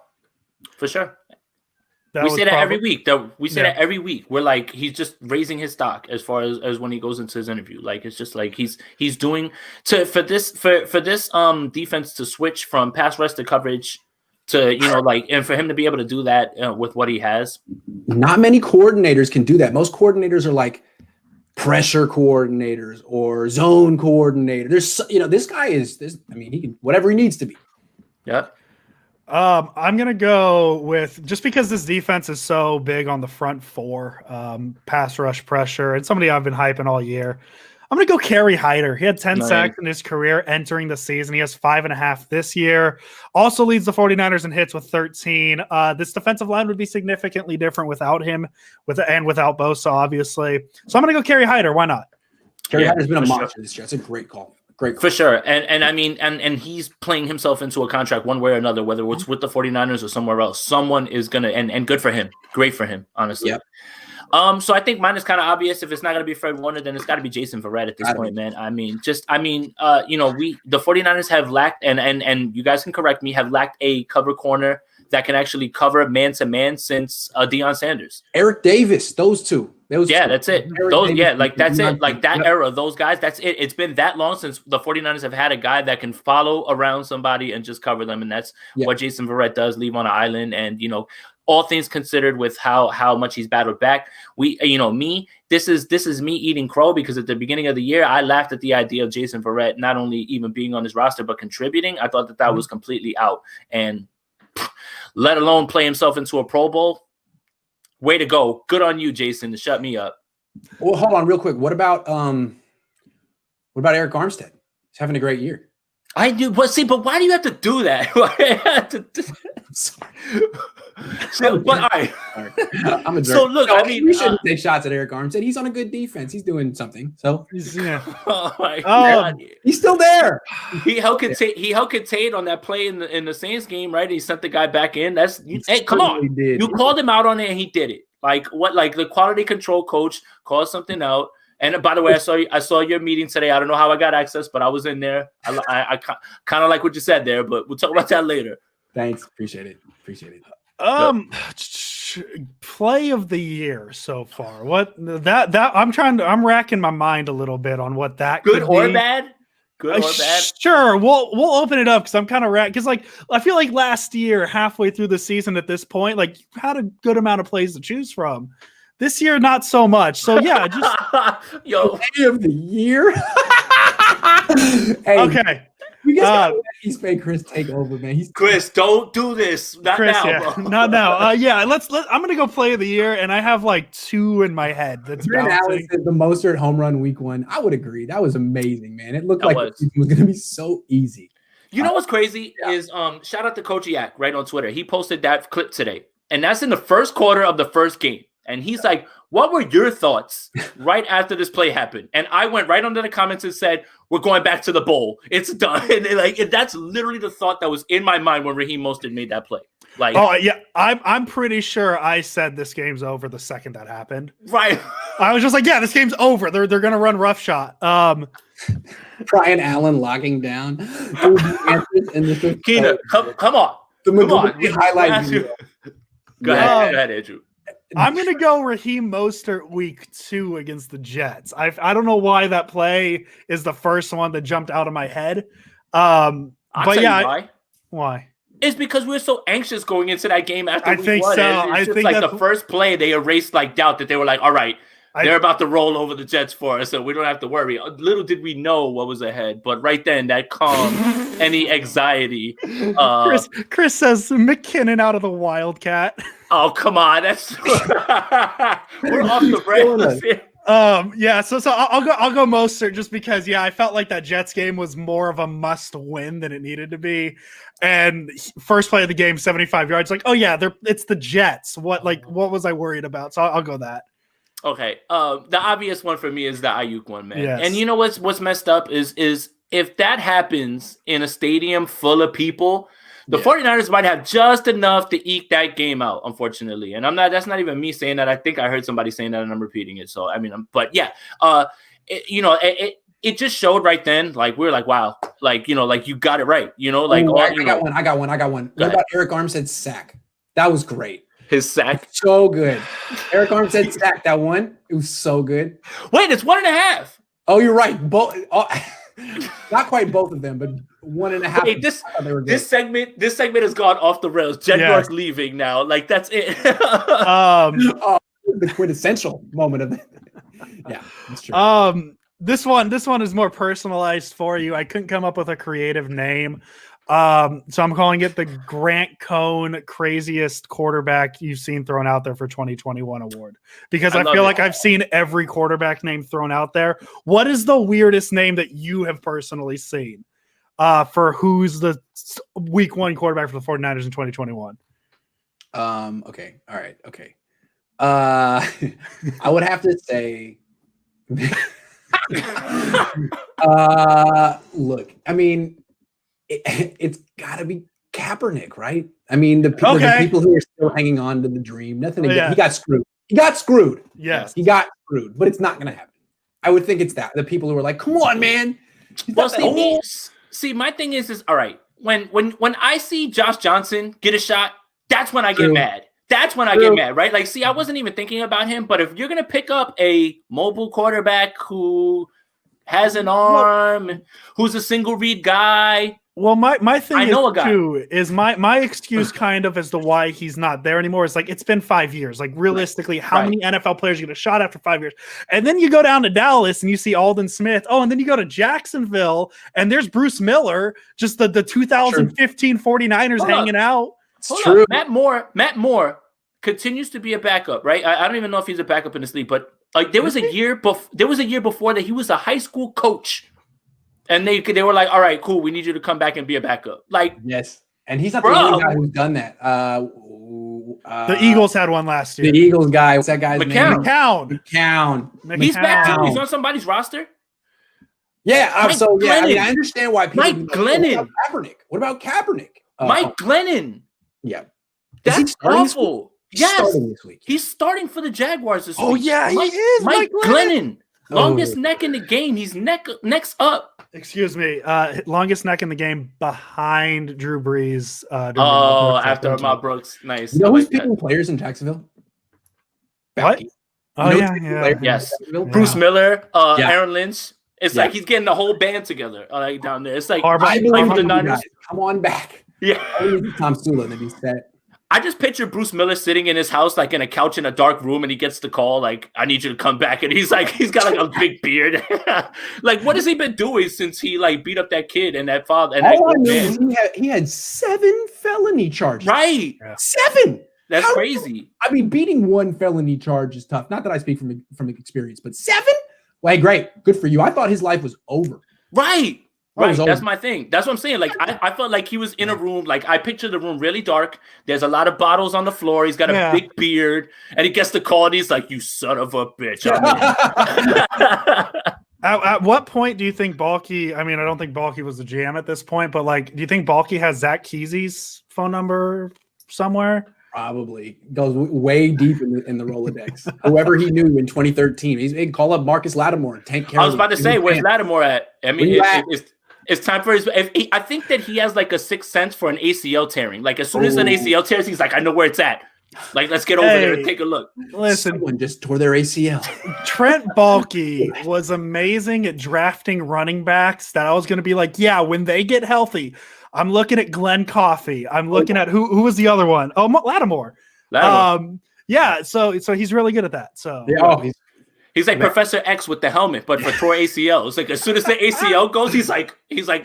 For sure. We say that every week. That every week. We're like, he's just raising his stock as far as when he goes into his interview. Like it's just like he's doing for this defense to switch from pass rush to coverage to and for him to be able to do that with what he has. Not many coordinators can do that. Most coordinators are like pressure coordinators or zone coordinator. There's this guy is this. I mean, he can whatever he needs to be. Yeah. I'm going to go with, just because this defense is so big on the front four, pass rush pressure, and somebody I've been hyping all year, I'm going to go Kerry Hyder. He had 10 sacks in his career entering the season. He has 5.5 this year. Also leads the 49ers in hits with 13. This defensive line would be significantly different without him, without Bosa, obviously. So I'm going to go Kerry Hyder. Why not? Kerry Hyder's been a monster this year. It's a great call. Great. For sure. And I mean, and he's playing himself into a contract one way or another, whether it's with the 49ers or somewhere else. Someone is going to, and good for him. Great for him, honestly. Yep. So I think mine is kind of obvious. If it's not going to be Fred Warner, then it's got to be Jason Verrett at this point, man. the 49ers have lacked, and you guys can correct me, have lacked a cover corner that can actually cover man-to-man since Deion Sanders. Eric Davis, those two. That's it. That's it. Like that era, those guys, that's it. It's been that long since the 49ers have had a guy that can follow around somebody and just cover them. And that's what Jason Verrett does, leave on an island. And, all things considered, with how much he's battled back, this is me eating crow, because at the beginning of the year, I laughed at the idea of Jason Verrett not only even being on his roster, but contributing. I thought that was completely out, and let alone play himself into a Pro Bowl. Way to go. Good on you, Jason, to shut me up. Well, hold on real quick. What about Eric Armstead? He's having a great year. I do, but why do you have to do that? But all right. I'm a jerk. So look, I mean, we shouldn't take shots at Eric Armstead. He's on a good defense. He's doing something. So oh my God. He's still there. He helped contain on that play in the Saints game, right? He sent the guy back in. Hey, come on. You called him out on it, and he did it. Like the quality control coach called something out. And by the way, I saw your meeting today. I don't know how I got access, but I was in there. I kind of like what you said there, but we'll talk about that later. Thanks. Appreciate it. Play of the year so far. What that I'm racking my mind a little bit on what that good could or be. bad. Good or bad? Sure, we'll open it up because I'm kind of because I feel like last year, halfway through the season at this point, like you had a good amount of plays to choose from. This year, not so much. So yeah, just play of the year. Hey, okay. You guys gotta let East Bay Chris take over, man. Chris, don't do this. Not Chris, now, yeah. bro. Not now. I'm gonna go play of the year, and I have like 2 in my head. That's Alex said the Mostert home run week 1. I would agree. That was amazing, man. It looked like it was gonna be so easy. You know what's crazy is shout out to Coach Yak right on Twitter. He posted that clip today, and that's in the first quarter of the first game. And he's like, what were your thoughts right after this play happened? And I went right under the comments and said, we're going back to the bowl. It's done. And that's literally the thought that was in my mind when Raheem Mostert made that play. Like, oh yeah, I'm pretty sure I said this game's over the second that happened. Right. I was just like, yeah, this game's over. They're gonna run rough shot. Brian Allen logging down. Keena, come on. Come on. Highlight video. Go ahead, Andrew. I'm gonna go Raheem Mostert week 2 against the Jets. I don't know why that play is the first one that jumped out of my head. But yeah, why? It's because we're so anxious going into that game after week 1. So. I think like the first play they erased like doubt that they were like, all right, they're about to roll over the Jets for us, so we don't have to worry. Little did we know what was ahead, but right then that calmed any anxiety. Chris says McKinnon out of the Wildcat. Oh, come on. That's we're off the rails. Yeah, so I'll go Mostert just because I felt like that Jets game was more of a must win than it needed to be. And first play of the game, 75 yards. Like, oh yeah, it's the Jets. What was I worried about? So I'll go that. Okay. The obvious one for me is the Ayuk one, man. Yes. And you know what's messed up is if that happens in a stadium full of people, the 49ers might have just enough to eke that game out, unfortunately. And that's not even me saying that. I think I heard somebody saying that and I'm repeating it. So, I mean, it just showed right then, like, we were like, wow, like, like you got it right. I got one. What about Eric Armstead's sack? That was great. His sack? So good. Eric Armstead sack that one. It was so good. Wait, it's 1.5. Oh, you're right. Not quite both of them, but 1.5. Hey, this segment has gone off the rails. Jedmark leaving now. Like, that's it. The quintessential moment of it. Yeah, that's true. This one is more personalized for you. I couldn't come up with a creative name. So I'm calling it the Grant Cohn craziest quarterback you've seen thrown out there for 2021 award, because I feel like I've seen every quarterback name thrown out there. What is the weirdest name that you have personally seen for who's the week 1 quarterback for the 49ers in 2021? Okay. All right. Okay. I would have to say, look, I mean, it's got to be Kaepernick, right? I mean, the people who are still hanging on to the dream. Nothing again. He got screwed. Yes. He got screwed, but it's not going to happen. I would think it's that. The people who are like, come on, man. Well, see, my thing is all right. When I see Josh Johnson get a shot, that's when I get mad. That's when I get mad, right? Like, see, I wasn't even thinking about him, but if you're going to pick up a mobile quarterback who has an arm, who's a single read guy, Well, my thing I know a is guy. too is my excuse kind of as to why he's not there anymore is like it's been 5 years. Like realistically, how many NFL players get a shot after 5 years? And then you go down to Dallas and you see Aldon Smith. Oh, and then you go to Jacksonville and there's Bruce Miller, just the 2015 49ers hanging out. It's true. Matt Moore continues to be a backup, right? I don't even know if he's a backup in this league, but like there was a year before that he was a high school coach. And they were like, all right, cool. We need you to come back and be a backup. Like, yes. And he's not the only guy who's done that. The Eagles had one last year. The Eagles guy. What's that guy's name? McCown. He's back too. He's on somebody's roster. Yeah. I mean, I understand why people. Mike Glennon. What about Kaepernick? Mike Glennon. Yeah. That's awful. Yes. This week. He's starting for the Jaguars this week. Oh, yeah, he is. Mike Glennon. Longest neck in the game. He's next up. Excuse me. Longest neck in the game behind Drew Brees. After Ahmad Brooks. Nice. You know who's picking players in Jacksonville? What? Oh, yeah. Yes. Bruce Miller, Aaron Lynch. It's like he's getting the whole band together down there. It's like the Niners. Come on back. Yeah. Tom Sula, then he's set. I just picture Bruce Miller sitting in his house, like in a couch in a dark room, and he gets the call, like, I need you to come back. And he's got like a big beard. Like, what has he been doing since he like beat up that kid and that father? And all I knew is he had 7 felony charges. Right. Yeah. 7. That's crazy. I mean, beating 1 felony charge is tough. Not that I speak from experience, but 7? Well, hey, great. Good for you. I thought his life was over. Right. Right, that's my thing. That's what I'm saying. Like, I felt like he was in a room. Like, I pictured the room really dark. There's a lot of bottles on the floor. He's got a big beard, and he gets the call, and he's like, "You son of a bitch!" At what point do you think Balky? I mean, I don't think Balky was the GM at this point, but like, do you think Balky has Zach Kesey's phone number somewhere? Probably goes way deep in the Rolodex. Whoever he knew in 2013, he'd call up Marcus Lattimore and Tank Carroll. I was about to say, where's Lattimore at? I mean, it's time for his. I think that he has like a sixth sense for an ACL tearing. Like as soon as an ACL tears, he's like, I know where it's at. Like, let's get over there and take a look. Listen, someone just tore their ACL. Trent Baalke was amazing at drafting running backs. That I was going to be like, yeah, when they get healthy. I'm looking at Glenn Coffey. I'm looking at who was the other one? Oh, Lattimore. Yeah. So he's really good at that. So he's like Professor X with the helmet, but for Troy ACL. It's like as soon as the ACL goes, he's like,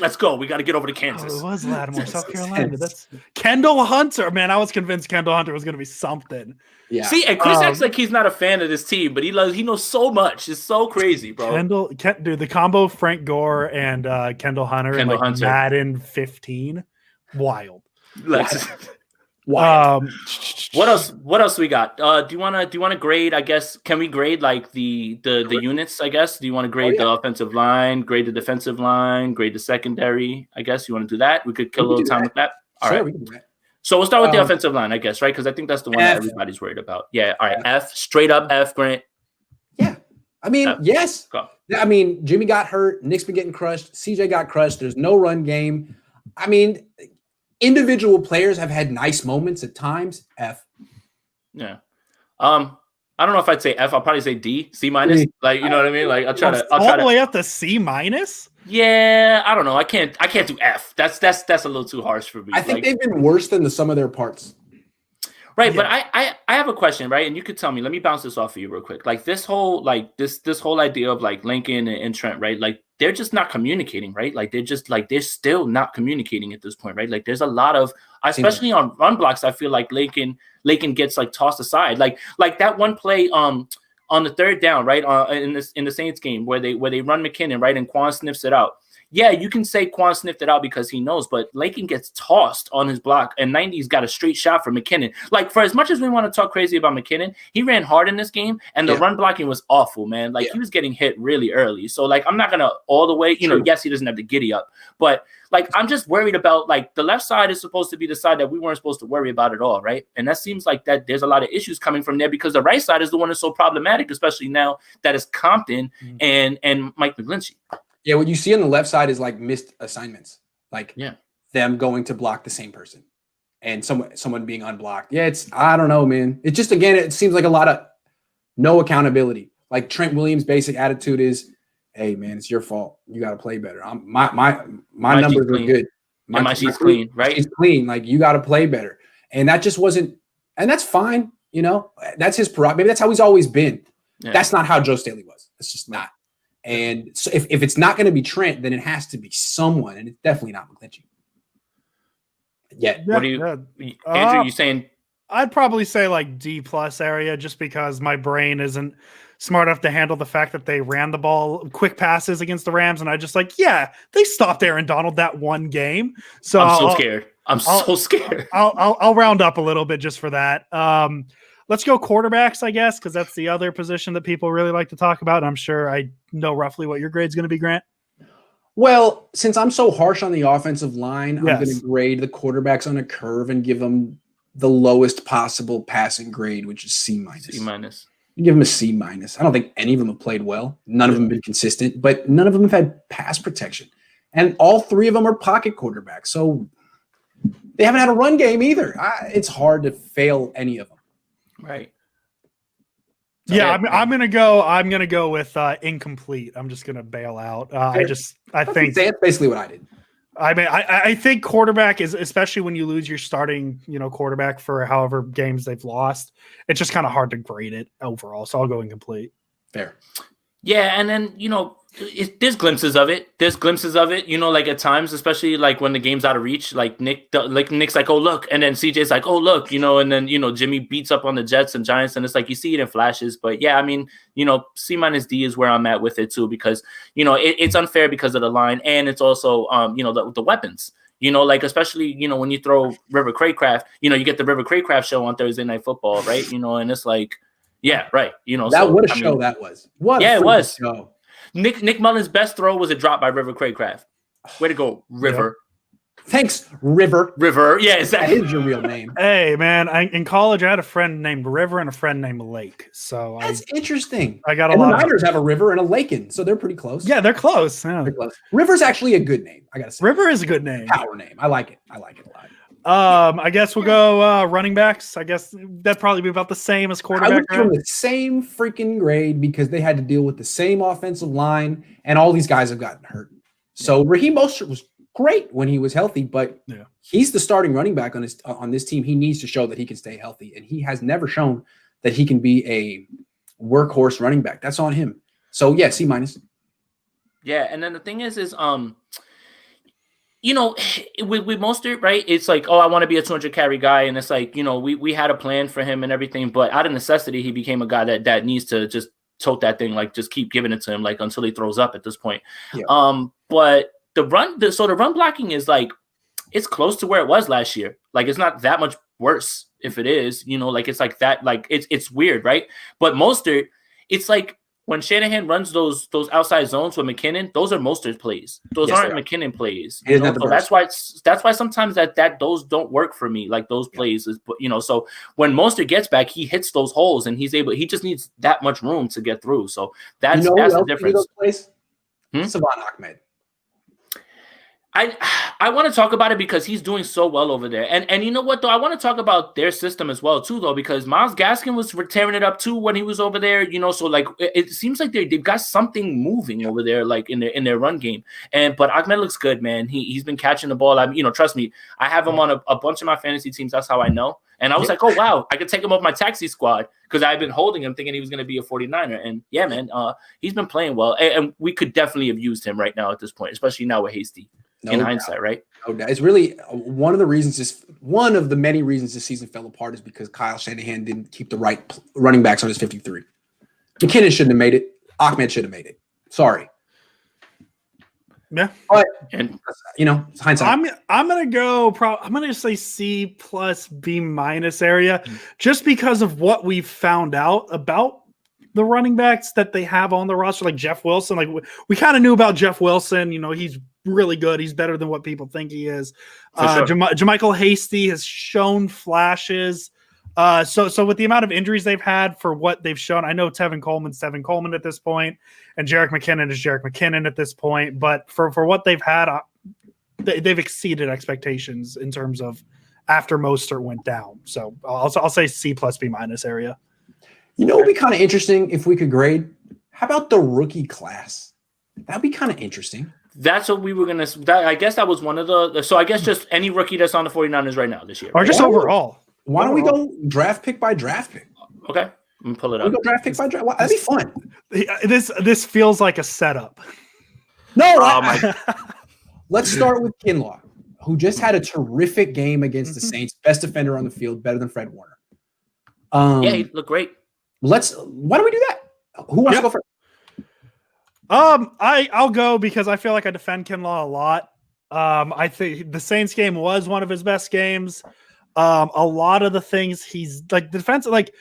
let's go. We got to get over to Kansas. Oh, it was Lattimore, South Carolina. That's Kendall Hunter. Man, I was convinced Kendall Hunter was going to be something. Yeah. See, and Chris acts like he's not a fan of this team, but he knows so much. It's so crazy, bro. Dude, the combo Frank Gore and Kendall Hunter in like Madden 15, wild. Wow. What else we got? Do you want to grade? I guess can we grade like the units? I guess. Do you want to grade the offensive line, grade the defensive line, grade the secondary? I guess you want to do that. We could kill a little time with that. All right. We can do that. So we'll start with the offensive line, I guess, right? Because I think that's the one that everybody's worried about. Yeah. All right. F, straight up F, Grant. Yeah. I mean, F. yes. Go. I mean, Jimmy got hurt. Nick's been getting crushed. CJ got crushed. There's no run game. I mean, individual players have had nice moments at times. F. Yeah. I don't know if I'd say F. I'll probably say D, C minus. Like, you know what I mean? Like, I'll try all the way up to C minus. Yeah, I don't know. I can't do F. That's a little too harsh for me. I think they've been worse than the sum of their parts. Right, yeah. But I have a question, right? And you could tell me. Let me bounce this off of you real quick. Like this whole this whole idea of like Lincoln and Trent, right? Like they're just not communicating, right? Like they're still not communicating at this point, right? Like there's a lot of, especially on run blocks, I feel like Lincoln gets like tossed aside. Like that one play on the third down, right? In the Saints game where they run McKinnon, right? And Quan sniffs it out. Yeah, you can say Quan sniffed it out because he knows, but Lincoln gets tossed on his block, and 90's got a straight shot for McKinnon. Like, for as much as we want to talk crazy about McKinnon, he ran hard in this game, and the run blocking was awful, man. Like, he was getting hit really early. So, like, I'm not going to all the way, yes, he doesn't have the giddy up, but, like, I'm just worried about, like, the left side is supposed to be the side that we weren't supposed to worry about at all, right? And that seems like that there's a lot of issues coming from there because the right side is the one that's so problematic, especially now that it's Compton and Mike McGlinchey. Yeah, what you see on the left side is like missed assignments, like them going to block the same person and someone being unblocked. Yeah, I don't know, man. It just, again, it seems like a lot of no accountability. Like Trent Williams' basic attitude is, hey, man, it's your fault. You got to play better. My numbers are good. My sheet's clean, right? She's clean. Like, you got to play better. And that just wasn't, and that's fine. You know, that's his prerogative. Maybe that's how he's always been. Yeah. That's not how Joe Staley was. It's just not. And so if it's not going to be Trent, then it has to be someone, and it's definitely not McGlinchey. Yeah. What do you, Andrew? You saying? I'd probably say like D+ area, just because my brain isn't smart enough to handle the fact that they ran the ball quick passes against the Rams, and I just like, yeah, they stopped Aaron Donald that one game. So I'm scared. I'm so scared. I'll round up a little bit just for that. Let's go quarterbacks, I guess, because that's the other position that people really like to talk about. And I'm sure I know roughly what your grade's going to be, Grant. Well, since I'm so harsh on the offensive line, I'm going to grade the quarterbacks on a curve and give them the lowest possible passing grade, which is C-. C-. Give them a C-. I don't think any of them have played well. None of them have been consistent, but none of them have had pass protection. And all three of them are pocket quarterbacks. So they haven't had a run game either. It's hard to fail any of them. Right. Yeah, I'm gonna go with incomplete. I'm just gonna bail out. I think that's basically what I did. I mean, I think quarterback is, especially when you lose your starting, quarterback for however games they've lost, it's just kind of hard to grade it overall. So I'll go incomplete. Fair. Yeah, and then there's glimpses of it. Like at times, especially like when the game's out of reach. Like Nick's like, oh look, and then CJ's like, oh look, and then Jimmy beats up on the Jets and Giants, and it's like you see it in flashes. But yeah, I mean, C- D is where I'm at with it too, because it's unfair because of the line, and it's also the weapons. Like especially when you throw River Craycraft, you get the River Craycraft show on Thursday Night Football, right? And it's like. Yeah, right. What a show that was. It was. Show. Nick Mullen's best throw was a drop by River Craycraft. Way to go, River. Yep. Thanks, River. River. Yeah, exactly. That is your real name. Hey, man. In college, I had a friend named River and a friend named Lake. So that's interesting. I got a lot. The Niners have a River and a Lakin, so they're pretty close. Yeah, they're close. Yeah. They're close. River's actually a good name. I gotta say. River is a good name. Power name. I like it a lot. I guess we'll go running backs. I guess that'd probably be about the same as quarterback. I would give them the same freaking grade because they had to deal with the same offensive line, and all these guys have gotten hurt. So Raheem Mostert was great when he was healthy, but he's the starting running back on this team. He needs to show that he can stay healthy, and he has never shown that he can be a workhorse running back. That's on him. So yeah, C-. Yeah, and then the thing is with Mostert, right? It's like, oh, I want to be a 200 carry guy, and it's like, we had a plan for him and everything, but out of necessity, he became a guy that needs to just tote that thing, like just keep giving it to him, like until he throws up at this point. Yeah. But the run blocking is like, it's close to where it was last year. Like it's not that much worse if it is, like it's like that, like it's weird, right? But Mostert, it's like. When Shanahan runs those outside zones with McKinnon, those are Mostert's plays. Those aren't McKinnon plays. So that's why sometimes that those don't work for me. Like those plays is, so when Mostert gets back, he hits those holes and he just needs that much room to get through. So that's the difference. Savon Ahmed. I want to talk about it because he's doing so well over there. And you know what, though? I want to talk about their system as well, too, though, because Myles Gaskin was tearing it up, too, when he was over there. So, like, it seems like they've got something moving over there, like, in their run game. But Ahmed looks good, man. He's been catching the ball. Trust me, I have him on a bunch of my fantasy teams. That's how I know. And I was like, oh, wow, I could take him off my taxi squad because I've been holding him thinking he was going to be a 49er. And, yeah, man, he's been playing well. And we could definitely have used him right now at this point, especially now with Hasty. In hindsight, right? No doubt. It's really one of the many reasons this season fell apart is because Kyle Shanahan didn't keep the right running backs on his 53. McKinnon shouldn't have made it. Ahmed should have made it. Sorry. Yeah. But it's hindsight. I'm gonna say C+ B- area just because of what we've found out about the running backs that they have on the roster, like Jeff Wilson. Like we kind of knew about Jeff Wilson. He's really good. He's better than what people think he is. Sure. Jermichael Hasty has shown flashes. So with the amount of injuries they've had for what they've shown, I know Tevin Coleman's Tevin Coleman at this point, and Jerick McKinnon is Jerick McKinnon at this point. But for what they've had, they've exceeded expectations in terms of after Mostert went down. So I'll say C+ B- area. It would be kind of interesting if we could grade. How about the rookie class? That'd be kind of interesting. That's what we were going to, I guess that was one of so I guess just any rookie that's on the 49ers right now this year. Or just overall. Why don't we go draft pick by draft pick? Okay. I'm going to pull it up. We go draft pick by draft. That'd be fun. This feels like a setup. No, let's start with Kinlaw, who just had a terrific game against the Saints. Best defender on the field, better than Fred Warner. Yeah, he looked great. Why don't we do that? Who wants to go first? I'll go because I feel like I defend Kinlaw a lot. I think the Saints game was one of his best games. A lot of the things he's like defensive, like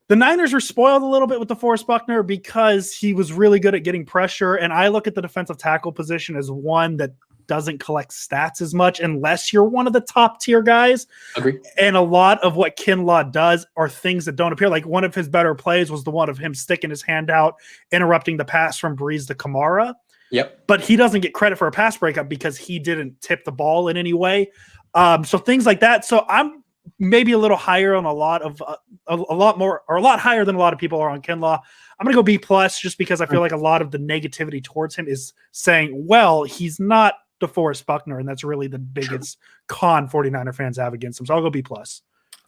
the Niners were spoiled a little bit with DeForest Buckner because he was really good at getting pressure. And I look at the defensive tackle position as one that doesn't collect stats as much unless you're one of the top tier guys. Agree. And a lot of what Kinlaw does are things that don't appear. Like one of his better plays was the one of him sticking his hand out, interrupting the pass from Breeze to Kamara. Yep. But he doesn't get credit for a pass breakup because he didn't tip the ball in any way. So things like that. So I'm maybe a little higher on a lot higher than a lot of people are on Kinlaw. I'm going to go B+ just because I feel like a lot of the negativity towards him is saying, well, he's not DeForest Buckner, and that's really the biggest con 49er fans have against him. So I'll go B+.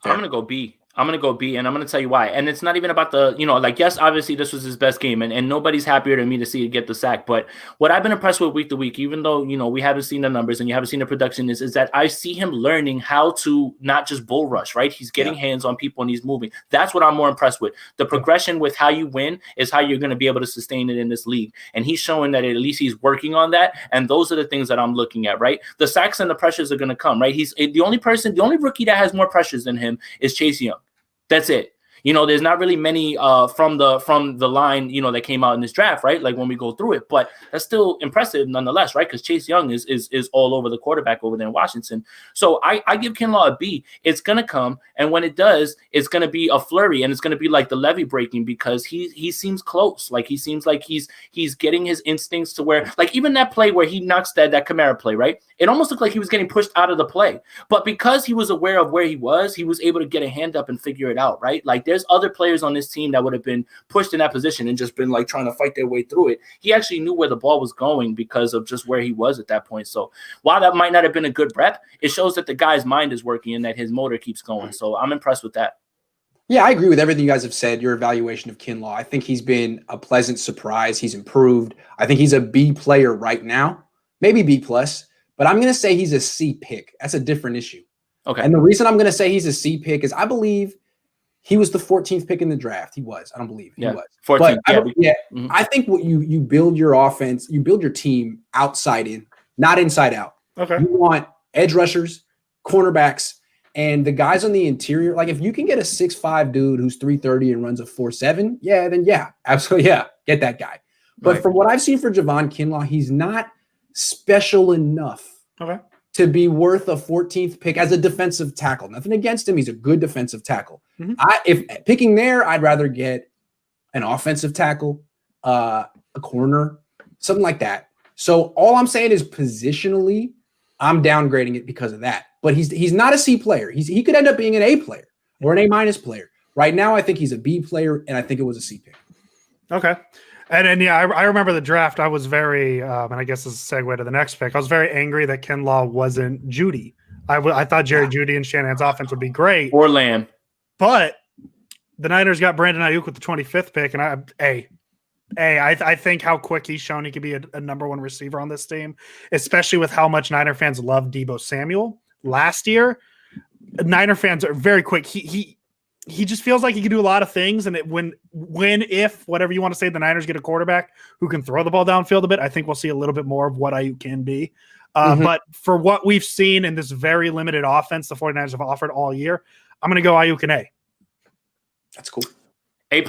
I'm going to go B. I'm going to go B, and I'm going to tell you why. And it's not even about the, like, yes, obviously this was his best game, and nobody's happier than me to see it get the sack. But what I've been impressed with week to week, even though, we haven't seen the numbers and you haven't seen the production, is that I see him learning how to not just bull rush, right? He's getting hands on people and he's moving. That's what I'm more impressed with. The progression with how you win is how you're going to be able to sustain it in this league. And he's showing that at least he's working on that. And those are the things that I'm looking at, right? The sacks and the pressures are going to come, right? He's the only rookie that has more pressures than him is Chase Young. That's it. There's not really many from the line, that came out in this draft, right? Like when we go through it, but that's still impressive nonetheless, right? Because Chase Young is all over the quarterback over there in Washington. So I give Kinlaw a B. It's gonna come, and when it does, it's gonna be a flurry, and it's gonna be like the levee breaking because he seems close. Like he seems like he's getting his instincts to where, like even that play where he knocks that Kamara play, right? It almost looked like he was getting pushed out of the play, but because he was aware of where he was able to get a hand up and figure it out, right? Like there's other players on this team that would have been pushed in that position and just been like trying to fight their way through it. He actually knew where the ball was going because of just where he was at that point. So while that might not have been a good rep, it shows that the guy's mind is working and that his motor keeps going. So I'm impressed with that. Yeah, I agree with everything you guys have said. Your evaluation of Kinlaw, I think he's been a pleasant surprise. He's improved. I think he's a B player right now, maybe B+, but I'm going to say he's a C pick. That's a different issue. Okay. And the reason I'm going to say he's a C pick is I believe he was the 14th pick in the draft. He was. I don't believe he was. 14th. But I think what you build your offense, you build your team outside in, not inside out. Okay. You want edge rushers, cornerbacks, and the guys on the interior. Like if you can get a 6'5" dude who's 330 and runs a 4.7, then absolutely, get that guy. But from what I've seen for Javon Kinlaw, he's not special enough. Okay. To be worth a 14th pick as a defensive tackle. Nothing against him. He's a good defensive tackle. Mm-hmm. If picking there, I'd rather get an offensive tackle, a corner, something like that. So all I'm saying is positionally, I'm downgrading it because of that. But he's not a C player. He could end up being an A player or an A- player. Right now, I think he's a B player, and I think it was a C pick. Okay. And then, I remember the draft. I was very, and I guess this is a segue to the next pick. I was very angry that Kinlaw wasn't Judy. I thought Jerry Jeudy and Shanahan's offense would be great. Or Lamb. But the Niners got Brandon Ayuk with the 25th pick, and I think how quick he's shown he could be a number one receiver on this team, especially with how much Niner fans love Deebo Samuel last year. Niner fans are very quick. He just feels like he can do a lot of things. And if whatever you want to say, the Niners get a quarterback who can throw the ball downfield a bit, I think we'll see a little bit more of what Ayuk can be. But for what we've seen in this very limited offense the 49ers have offered all year, I'm going to go Ayuk an A. That's cool. A+.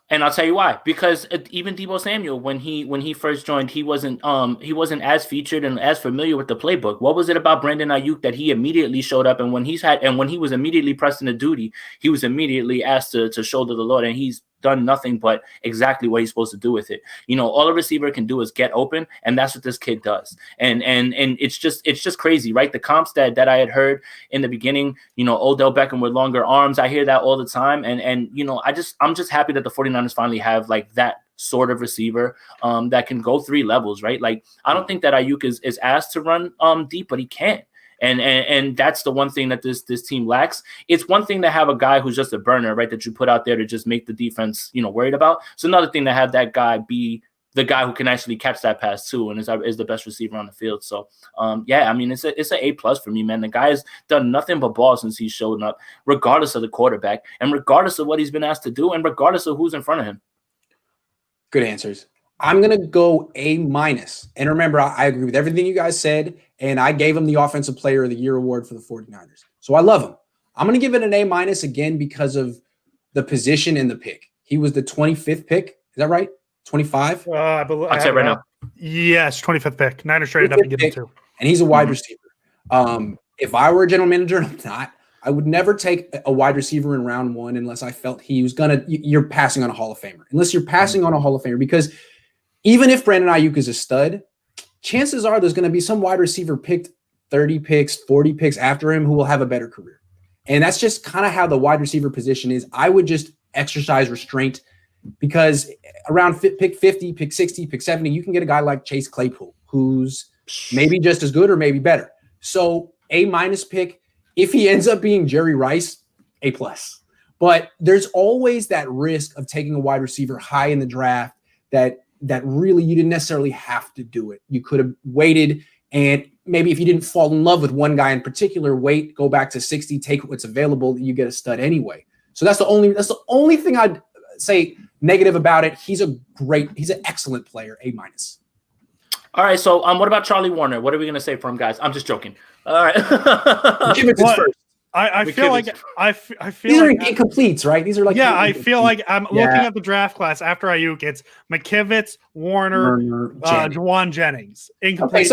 And I'll tell you why. Because even Deebo Samuel, when he first joined, he wasn't as featured and as familiar with the playbook. What was it about Brandon Ayuk that he immediately showed up, and when he was immediately pressed into duty, he was immediately asked to shoulder the load, and he's done nothing but exactly what he's supposed to do with it. All a receiver can do is get open, and that's what this kid does. And it's just crazy, right? The comps that I had heard in the beginning, Odell Beckham with longer arms, I hear that all the time. And I'm just happy that the 49ers finally have like that sort of receiver that can go 3 levels, right? Like, I don't think that Ayuk is asked to run deep, but he can. And that's the one thing that this team lacks. It's one thing to have a guy who's just a burner, right, that you put out there to just make the defense, worried about. It's another thing to have that guy be the guy who can actually catch that pass too, and is the best receiver on the field. So, yeah, I mean, it's an A+ for me, man. The guy has done nothing but ball since he's shown up, regardless of the quarterback, and regardless of what he's been asked to do, and regardless of who's in front of him. Good answers. I'm gonna go A-. And remember, I agree with everything you guys said, and I gave him the Offensive Player of the Year award for the 49ers. So I love him. I'm gonna give it an A- again because of the position and the pick. He was the 25th pick. Is that right? 25? I believe. I'll say right now. Yes, 25th pick. Niners traded up to get him too. And he's a wide receiver. If I were a general manager, and I'm not, I would never take a wide receiver in round 1 unless I felt he was you're passing on a Hall of Famer. Unless you're passing on a Hall of Famer, because even if Brandon Ayuk is a stud, chances are there's going to be some wide receiver picked 30 picks, 40 picks after him who will have a better career. And that's just kind of how the wide receiver position is. I would just exercise restraint, because around pick 50, pick 60, pick 70, you can get a guy like Chase Claypool, who's maybe just as good or maybe better. So A- pick. If he ends up being Jerry Rice, A+. But there's always that risk of taking a wide receiver high in the draft that really you didn't necessarily have to do it. You could have waited, and maybe if you didn't fall in love with one guy in particular, wait, go back to 60, take what's available, you get a stud anyway. So that's the only thing I'd say negative about it. He's an excellent player, A-. All right, so what about Charlie Warner? What are we gonna say for him, guys? I'm just joking. All right. First. I feel like these are incompletes, right? These are like I feel like I'm looking at the draft class after Ayuk. It's McKivitz, Warner, Juwan Jennings. Incomplete.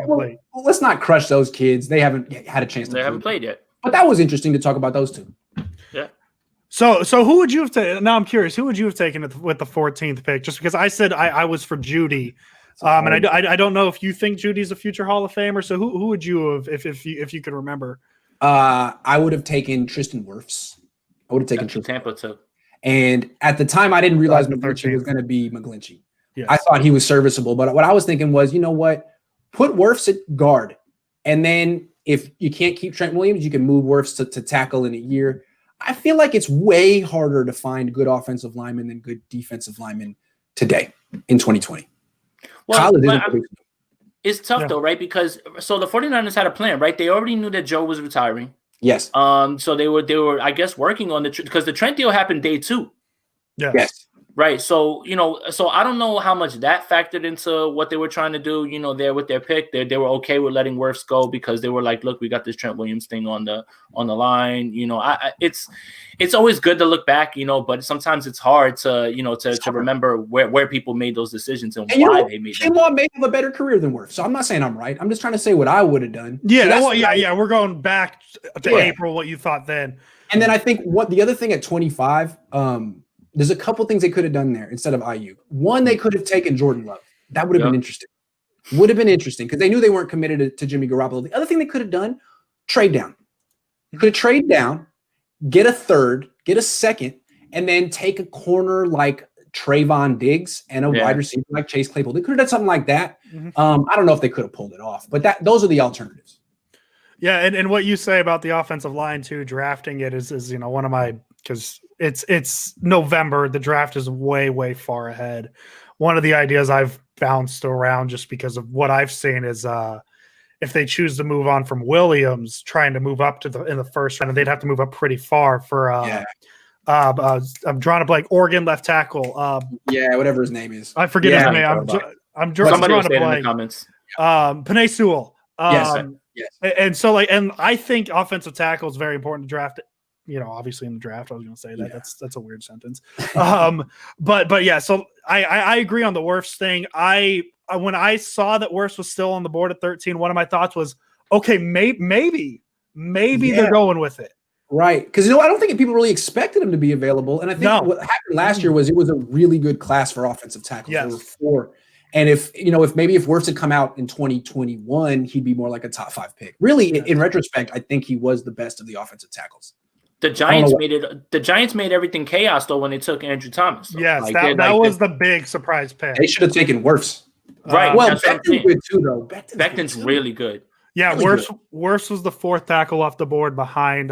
Well, let's not crush those kids. They haven't had a chance. They haven't played yet. But that was interesting to talk about those two. Yeah. So who would you have taken? Now I'm curious. Who would you have taken with the 14th pick? Just because I said I was for Judy. And I don't know if you think Judy's a future Hall of Famer. So who would you have if you could remember? I would have taken Tristan Wirfs. I would have taken Tristan. Tampa too. And at the time, I didn't realize McGlinchey was going to be McGlinchey. Yes. I thought he was serviceable, but what I was thinking was, you know what? Put Wirfs at guard, and then if you can't keep Trent Williams, you can move Wirfs to tackle in a year. I feel like it's way harder to find good offensive linemen than good defensive linemen today in 2020. Well, it's tough though, right? Because so the 49ers had a plan, right? They already knew that Joe was retiring. Yes. So they were, I guess, working on because the Trent deal happened day 2. Yeah. Yes. Right. So, so I don't know how much that factored into what they were trying to do, there with their pick. They were okay with letting Wirfs go because they were like, look, we got this Trent Williams thing on the line. It's always good to look back, but sometimes it's hard to, to remember where people made those decisions and why they made them. Kinlaw may have a better career than Wirfs. So I'm not saying I'm right. I'm just trying to say what I would have done. Yeah. So we're going back to April, what you thought then. And then I think the other thing at 25, there's a couple things they could have done there instead of Ayuk. One, they could have taken Jordan Love. That would have been interesting. Would have been interesting because they knew they weren't committed to Jimmy Garoppolo. The other thing they could have done, trade down. You could have traded down, get a third, get a second, and then take a corner like Trayvon Diggs and a wide receiver like Chase Claypool. They could have done something like that. Mm-hmm. I don't know if they could have pulled it off, but those are the alternatives. Yeah, and what you say about the offensive line too, drafting it is one of my, because it's November, the draft is way far ahead. One of the ideas I've bounced around just because of what I've seen is if they choose to move on from Williams, trying to move up in the first round, they'd have to move up pretty far for I'm drawing a blank. Oregon left tackle. Whatever his name is. I forget his name. I'm drawing a blank. In the comments. Penei Sewell. Yes. And so and I think offensive tackle is very important to draft. Obviously in the draft, I was going to say that that's a weird sentence. But yeah, so I agree on the Wirfs thing. When I saw that Wirfs was still on the board at 13, one of my thoughts was, okay, maybe they're going with it. Right. Because, I don't think people really expected him to be available. And I think what happened last year was it was a really good class for offensive tackles. Yes. There were 4. And if Wirfs had come out in 2021, he'd be more like a top 5 pick. Really, in retrospect, I think he was the best of the offensive tackles. The Giants made everything chaos though when they took Andrew Thomas. Though. Yes, that was the big surprise pick. They should have taken Wirfs. Right. Well, Becton's good too, though. Becton's really good. Yeah, really Wirfs was the fourth tackle off the board behind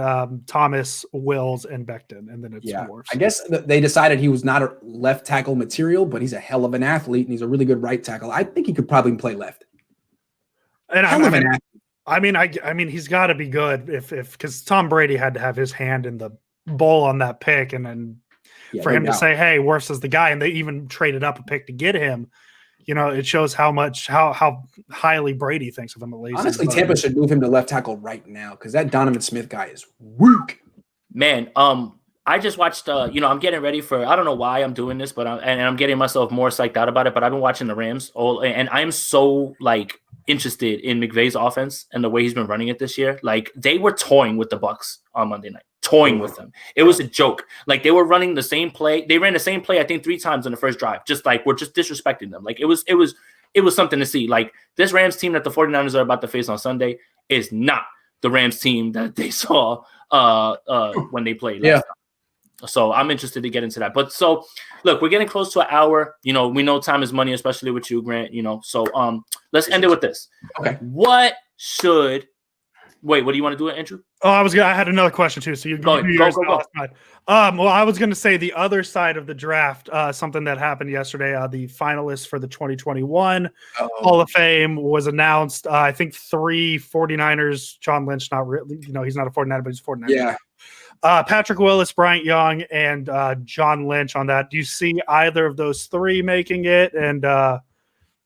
Thomas, Wills, and Becton, and then it's Wirfs. I guess they decided he was not a left tackle material, but he's a hell of an athlete, and he's a really good right tackle. I think he could probably play left. And I mean, he's got to be good if because Tom Brady had to have his hand in the bowl on that pick, and then for him to say, "Hey, Wirfs is the guy," and they even traded up a pick to get him. You know, it shows how highly Brady thinks of him, at least. Honestly, Tampa should move him to left tackle right now because that Donovan Smith guy is weak. Man, I just watched. I'm getting ready for. I don't know why I'm doing this, but I'm getting myself more psyched out about it. But I've been watching the Rams, and I'm so interested in McVay's offense and the way he's been running it this year. Like they were toying with the Bucs on Monday night. Toying with them. It was a joke. Like they were running the same play. They ran the same play, I think, 3 times on the first drive. Just like we're just disrespecting them. Like it was something to see. Like this Rams team that the 49ers are about to face on Sunday is not the Rams team that they saw when they played last time. So I'm interested to get into that. But so look, we're getting close to an hour. You know, we know time is money, especially with you, Grant. You know, so let's end it with this. Okay. What do you want to do it, Andrew? Oh, I had another question too. So you go. Well, I was going to say the other side of the draft, something that happened yesterday. The finalists for the 2021 Hall of Fame was announced. I think 3 49ers. John Lynch, not really. You know, he's not a 49er, but he's a 49er. Yeah. Patrick Willis, Bryant Young, and John Lynch on that. Do you see either of those 3 making it? And I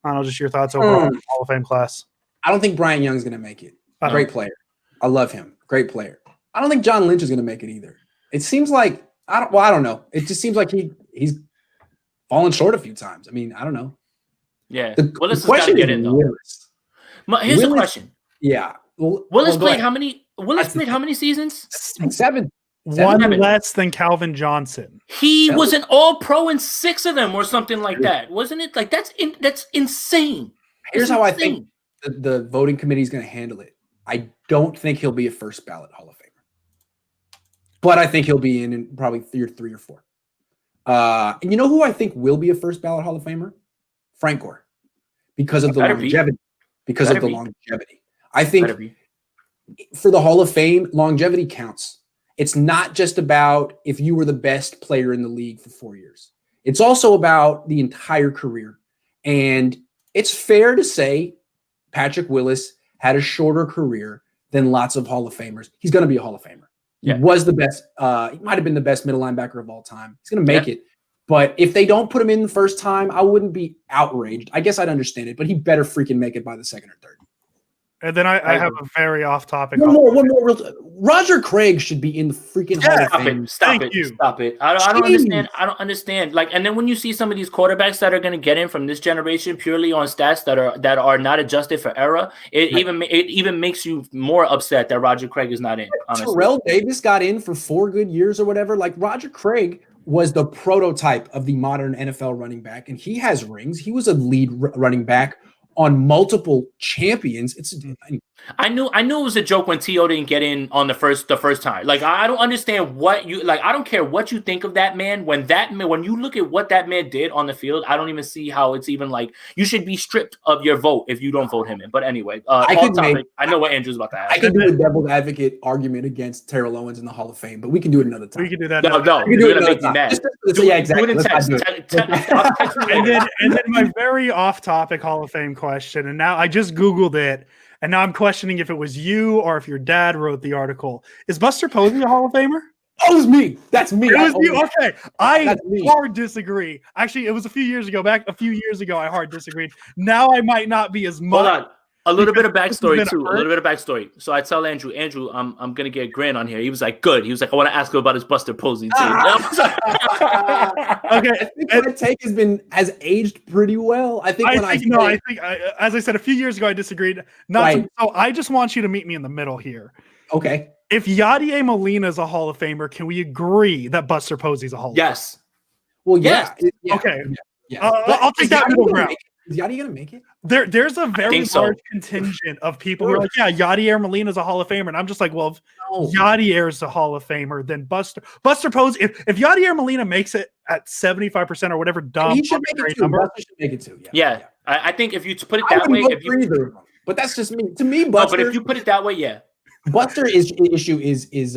don't know, just your thoughts overall on the Hall of Fame class. I don't think Bryant Young's going to make it. Great player. I love him. Great player. I don't think John Lynch is going to make it either. It seems like I don't know. It just seems like he's fallen short a few times. I mean, I don't know. Yeah. The question is Willis. Here's the question. Yeah. Willis played how many? Willis played how many seasons? 7. One less than Calvin Johnson. He was an All-Pro in 6 of them, or something like that, wasn't it? Like that's insane. Here's how I think the voting committee is going to handle it. I don't think he'll be a first ballot Hall of Famer, but I think he'll be in probably 3 or 4. And you know who I think will be a first ballot Hall of Famer? Frank Gore, because of the longevity. Longevity. I think for the Hall of Fame, longevity counts. It's not just about if you were the best player in the league for 4 years. It's also about the entire career. And it's fair to say Patrick Willis had a shorter career than lots of Hall of Famers. He's going to be a Hall of Famer. He was the best. He might have been the best middle linebacker of all time. He's going to make it. But if they don't put him in the first time, I wouldn't be outraged. I guess I'd understand it, but he better freaking make it by the second or third. And then I have a very off-topic. One more. Roger Craig should be in the freaking Hall of Fame. Stop it. I don't understand. I don't understand. Like, and then when you see some of these quarterbacks that are going to get in from this generation purely on stats that are not adjusted for error, it even makes you more upset that Roger Craig is not in. Honestly. Terrell Davis got in for 4 good years or whatever. Like Roger Craig was the prototype of the modern NFL running back, and he has rings. He was a lead running back on multiple champions. I knew it was a joke when T.O. didn't get in on the first time. Like, I don't understand what you like. I don't care what you think of that man. When you look at what that man did on the field, I don't even see how it's even like you should be stripped of your vote if you don't vote him in. But anyway, I know what Andrew's about to ask. I can do a devil's advocate argument against Terrell Owens in the Hall of Fame, but we can do it another time. We can do that. No, you're gonna make me mad. Yeah, exactly. Do it in text. And then my very off-topic Hall of Fame question, and now I just Googled it, and now I'm questioning if it was you or if your dad wrote the article. Is Buster Posey a Hall of Famer? Oh, it was me. That's me. It was you. Okay. I hard disagree. Actually, it was a few years ago. I hard disagreed. Now I might not be as much. Hold on. A little bit of backstory too. So I tell Andrew, I'm gonna get Grant on here. He was like, good. He was like, I want to ask him about his Buster Posey too. Okay. I think my take has aged pretty well. I think as I said a few years ago, I disagreed. So I just want you to meet me in the middle here. Okay. If Yadier Molina is a Hall of Famer, can we agree that Buster Posey's a Hall of Famer? Yes. Well, yeah. Okay. Yeah. I'll take that middle ground. Is Yadi gonna make it? There's a very large contingent of people who are like, yeah, Yadier Molina's a Hall of Famer. And I'm just like, well, if Yadier's a Hall of Famer, then Buster Posey, if Yadier Molina makes it at 75% or whatever dumb, he should make it too. Number, Buster should make it too. Yeah. I think if you put it that way, but that's just me. To me, Buster. No, but if you put it that way, yeah. Buster issue is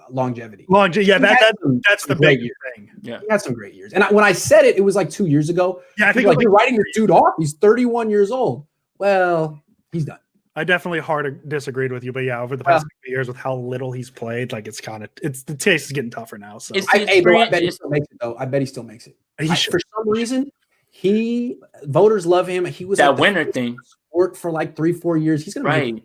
longevity. Yeah, that's the big thing. Yeah, he had some great years. And when I said it was like 2 years ago. Yeah, I think you're writing your dude off. He's 31 years old. Well, he's done. I definitely hard disagreed with you, but yeah, over the past few years with how little he's played, like the taste is getting tougher now. So I bet he still makes it though. I bet he still makes it. For some reason, voters love him. He was that winner thing. Worked for like 3-4 years. He's gonna make it.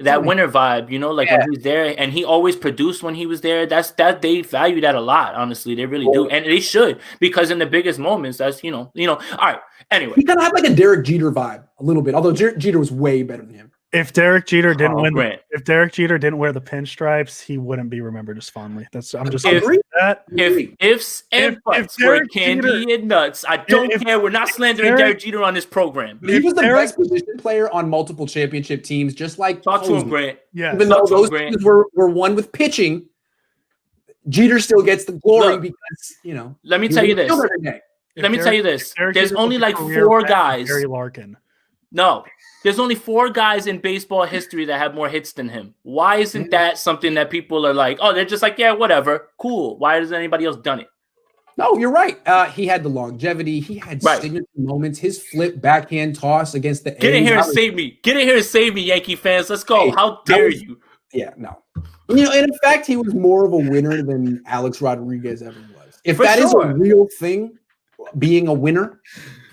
That winner vibe, when he's there, and he always produced when he was there. That they value that a lot. Honestly, they really do, and they should, because in the biggest moments, that's All right. Anyway, he kind of had like a Derek Jeter vibe a little bit, although Jeter was way better than him. If Derek Jeter didn't if Derek Jeter didn't wear the pinstripes, he wouldn't be remembered as fondly. I'm just agree that. If ifs and buts were candy and nuts, I don't care. We're not slandering Derek Jeter on this program. He was the best position player on multiple championship teams, just like talk to him, Grant. Yeah, even though those teams were won with pitching, Jeter still gets the glory because Let me tell you this. Let me tell you this. There's only like 4 guys. Gary Larkin. No. There's only 4 guys in baseball history that have more hits than him. Why isn't that something that people are like, oh, they're just like, yeah, whatever, cool. Why hasn't anybody else done it? No, you're right. He had the longevity. He had signature moments. His flip backhand toss against the Get in here and save me. Get in here and save me, Yankee fans. Let's go. How dare you? Yeah, no. And in fact, he was more of a winner than Alex Rodriguez ever was. If that is a real thing, being a winner,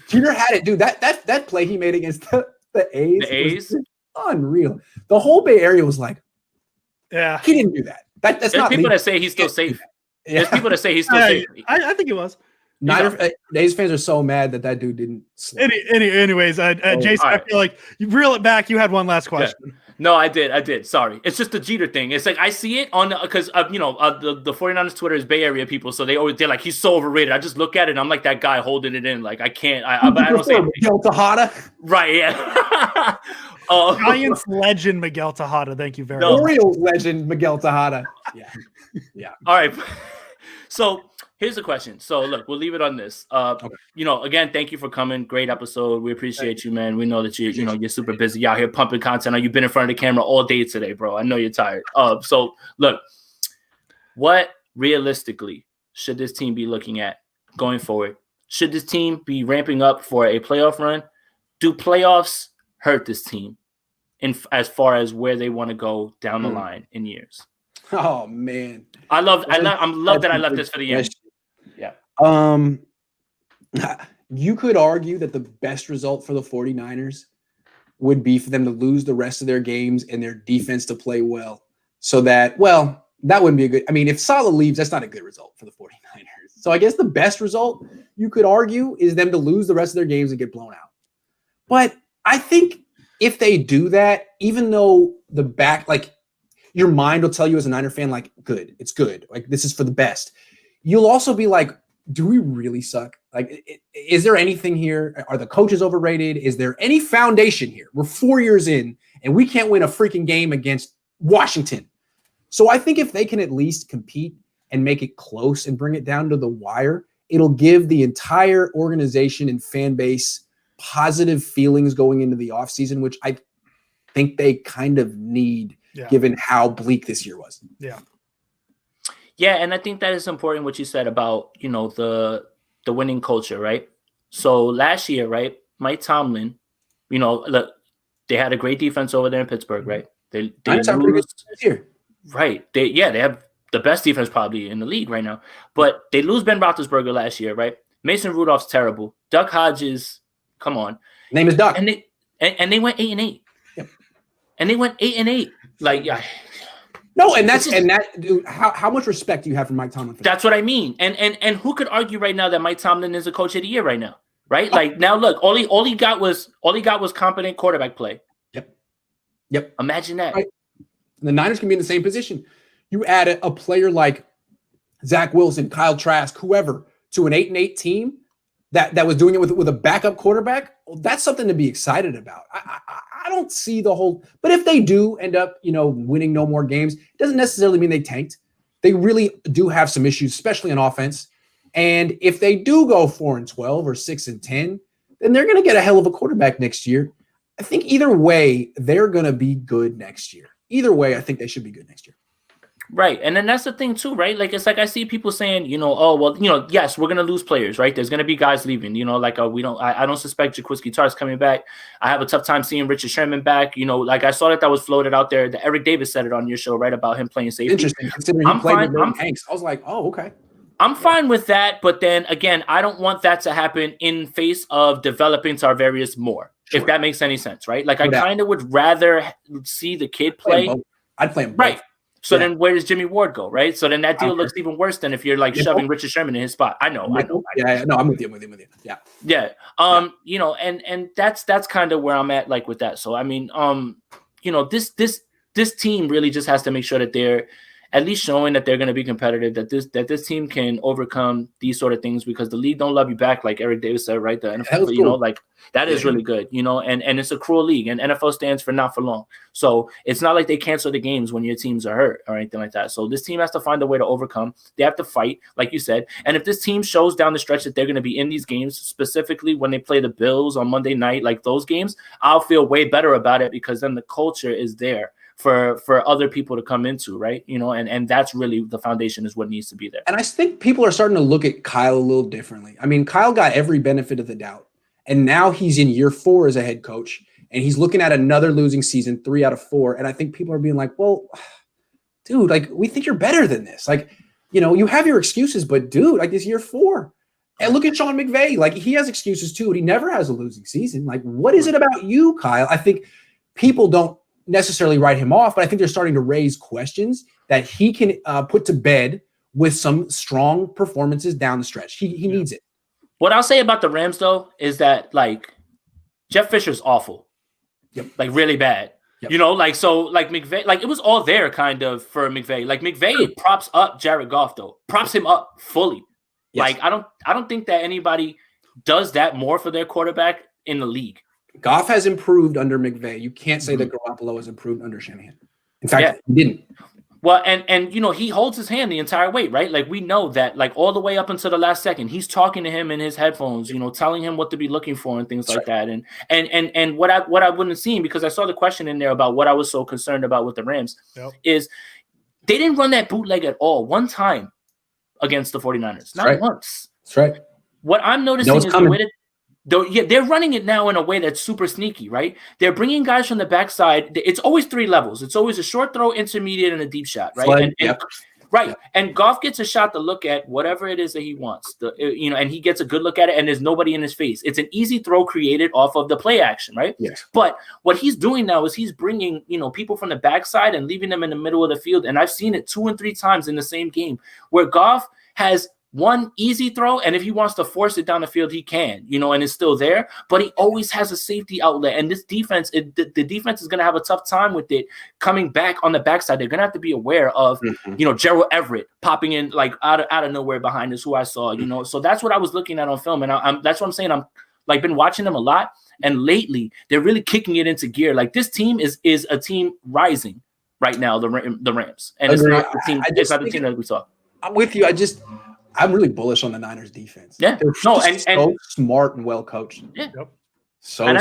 Jeter had it, dude. That play he made against the A's was unreal. The whole Bay Area was like, yeah, he didn't do that. That's There's not people that say he's still safe. Yeah. There's people that say he's still safe. I think it was. A's fans are so mad that dude didn't. Anyways, Jason, I feel like you reel it back. You had one last question. Yeah. No, I did. Sorry. It's just the Jeter thing. It's like I see it on because the 49ers Twitter is Bay Area people, so they're like he's so overrated. I just look at it and I'm like that guy holding it in. Like I can't. But I don't say Miguel Tejada. Right. Yeah. Giants legend Miguel Tejada. Thank you very much. Orioles legend Miguel Tejada. Yeah. All right. So here's the question. So look, we'll leave it on this. Okay. Again, thank you for coming. Great episode. We appreciate you, man. We know that you're super busy out here pumping content. You've been in front of the camera all day today, bro. I know you're tired. So look, what realistically should this team be looking at going forward? Should this team be ramping up for a playoff run? Do playoffs hurt this team as far as where they want to go down the line in years? Oh man, I love that I left this for the end. Yeah. You could argue that the best result for the 49ers would be for them to lose the rest of their games and their defense to play well. So that wouldn't be a good. I mean, if Saleh leaves, that's not a good result for the 49ers. So I guess the best result you could argue is them to lose the rest of their games and get blown out. But I think if they do that, even though your mind will tell you as a Niner fan, like, good, it's good. Like, this is for the best. You'll also be like, do we really suck? Like, is there anything here? Are the coaches overrated? Is there any foundation here? We're 4 years in, and we can't win a freaking game against Washington. So I think if they can at least compete and make it close and bring it down to the wire, it'll give the entire organization and fan base positive feelings going into the offseason, which I think they kind of need. Yeah. Given how bleak this year was. Yeah. Yeah, and I think that is important what you said about, the winning culture, right? So last year, right, Mike Tomlin, look, they had a great defense over there in Pittsburgh, right? They lose here. Right. They have the best defense probably in the league right now. But they lose Ben Roethlisberger last year, right? Mason Rudolph's terrible. Duck Hodges, come on. Name is Duck. And they went 8-8. Yep. And they went 8-8. Like, yeah. No, dude, how much respect do you have for Mike Tomlin? That's what I mean. And who could argue right now that Mike Tomlin is a coach of the year right now? Right? Like now, look, all he got was competent quarterback play. Yep. Imagine that. Right. The Niners can be in the same position. You add a player like Zach Wilson, Kyle Trask, whoever, to an 8-8 team. that was doing it with a backup quarterback, well, that's something to be excited about. I don't see the whole, but if they do end up, winning no more games, it doesn't necessarily mean they tanked. They really do have some issues, especially on offense. And if they do go 4-12 or 6-10, then they're going to get a hell of a quarterback next year. I think either way, they're going to be good next year. Either way, I think they should be good next year. Right. And then that's the thing too, right? Like, it's like I see people saying, oh, well, yes, we're going to lose players, right? There's going to be guys leaving, I don't suspect Jaquiski Tartt's coming back. I have a tough time seeing Richard Sherman back. Like I saw that was floated out there. That Eric Davis said it on your show, right? About him playing safety. Interesting. Considering he played with Hanks. I was like, oh, okay. I'm fine with that. But then again, I don't want that to happen in face of developing Tarvarius more, if that makes any sense, right? Like, I kind of would rather see the kid play. I'd play him both. Right. So then where does Jimmy Ward go, right? So then that deal looks even worse than if you're like shoving Richard Sherman in his spot. I know. Yeah, no, I'm with you. Yeah. Yeah. And that's kind of where I'm at, like, with that. So I mean, this team really just has to make sure that they're at least showing that they're going to be competitive, that this team can overcome these sort of things, because the league don't love you back, like Eric Davis said, right? The NFL, cool. Like that is really good, and it's a cruel league, and NFL stands for not for long. So it's not like they cancel the games when your teams are hurt or anything like that. So this team has to find a way to overcome. They have to fight, like you said. And if this team shows down the stretch that they're going to be in these games, specifically when they play the Bills on Monday night, like those games, I'll feel way better about it, because then the culture is there for other people to come into, right? And that's really the foundation, is what needs to be there. And I think people are starting to look at Kyle a little differently. I mean, Kyle got every benefit of the doubt, and now he's in year 4 as a head coach, and he's looking at another losing season, 3 out of 4. And I think people are being like, well, dude, like, we think you're better than this. Like, you have your excuses, but dude, like, this year 4. And look at Sean McVay. Like, he has excuses too, and he never has a losing season. Like, what is it about you, Kyle? I think people don't necessarily write him off, but I think they're starting to raise questions that he can put to bed with some strong performances down the stretch. He needs it. What I'll say about the Rams, though, is that, like, Jeff Fisher's awful. Yep. Like, really bad. Yep. So McVay, like, it was all there kind of for McVay. Like, McVay props up Jared Goff, though. Props him up fully. Yes. Like, I don't think that anybody does that more for their quarterback in the league. Goff has improved under McVay. You can't say that Garoppolo has improved under Shanahan. In fact, he didn't. Well, and he holds his hand the entire way, right? Like, we know that, like, all the way up until the last second, he's talking to him in his headphones, telling him what to be looking for and things like that. And what I wouldn't have seen, because I saw the question in there about what I was so concerned about with the Rams, is they didn't run that bootleg at all one time against the 49ers. Not once. That's right. What I'm noticing is the way that they're running it now in a way that's super sneaky, right? They're bringing guys from the backside. It's always 3 levels. It's always a short throw, intermediate, and a deep shot, right? And Goff gets a shot to look at whatever it is that he wants, and he gets a good look at it, and there's nobody in his face. It's an easy throw created off of the play action, right? Yes. But what he's doing now is he's bringing, people from the backside and leaving them in the middle of the field. And I've seen it 2 and 3 times in the same game where Goff has one easy throw, and if he wants to force it down the field, he can, and it's still there, but he always has a safety outlet. And this defense, the defense is going to have a tough time with it coming back on the backside. They're going to have to be aware of, Gerald Everett popping in like out of nowhere behind us, who I saw, so that's what I was looking at on film. And that's what I'm saying. I'm like been watching them a lot, and lately they're really kicking it into gear. Like, this team is a team rising right now, the Rams, and it's not the team. It's not the team that we saw. I'm with you. I'm really bullish on the Niners defense. Yeah, they're so smart and well coached. Yeah. Yep. So, and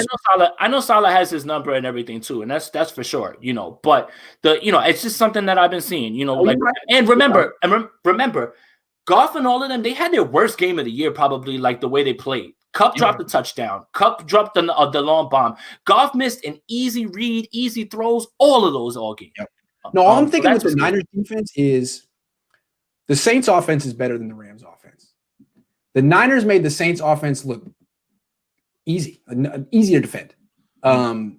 I know Salah has his number and everything too, and that's for sure. But it's just something that I've been seeing. And remember, Goff and all of them, they had their worst game of the year, probably, like the way they played. Cup dropped the touchdown. Cup dropped the long bomb. Goff missed an easy read, easy throws, all of those all game. Yep. No, all I'm thinking with the Niners defense is the Saints offense is better than the Rams offense. The Niners made the Saints offense look easy to defend. The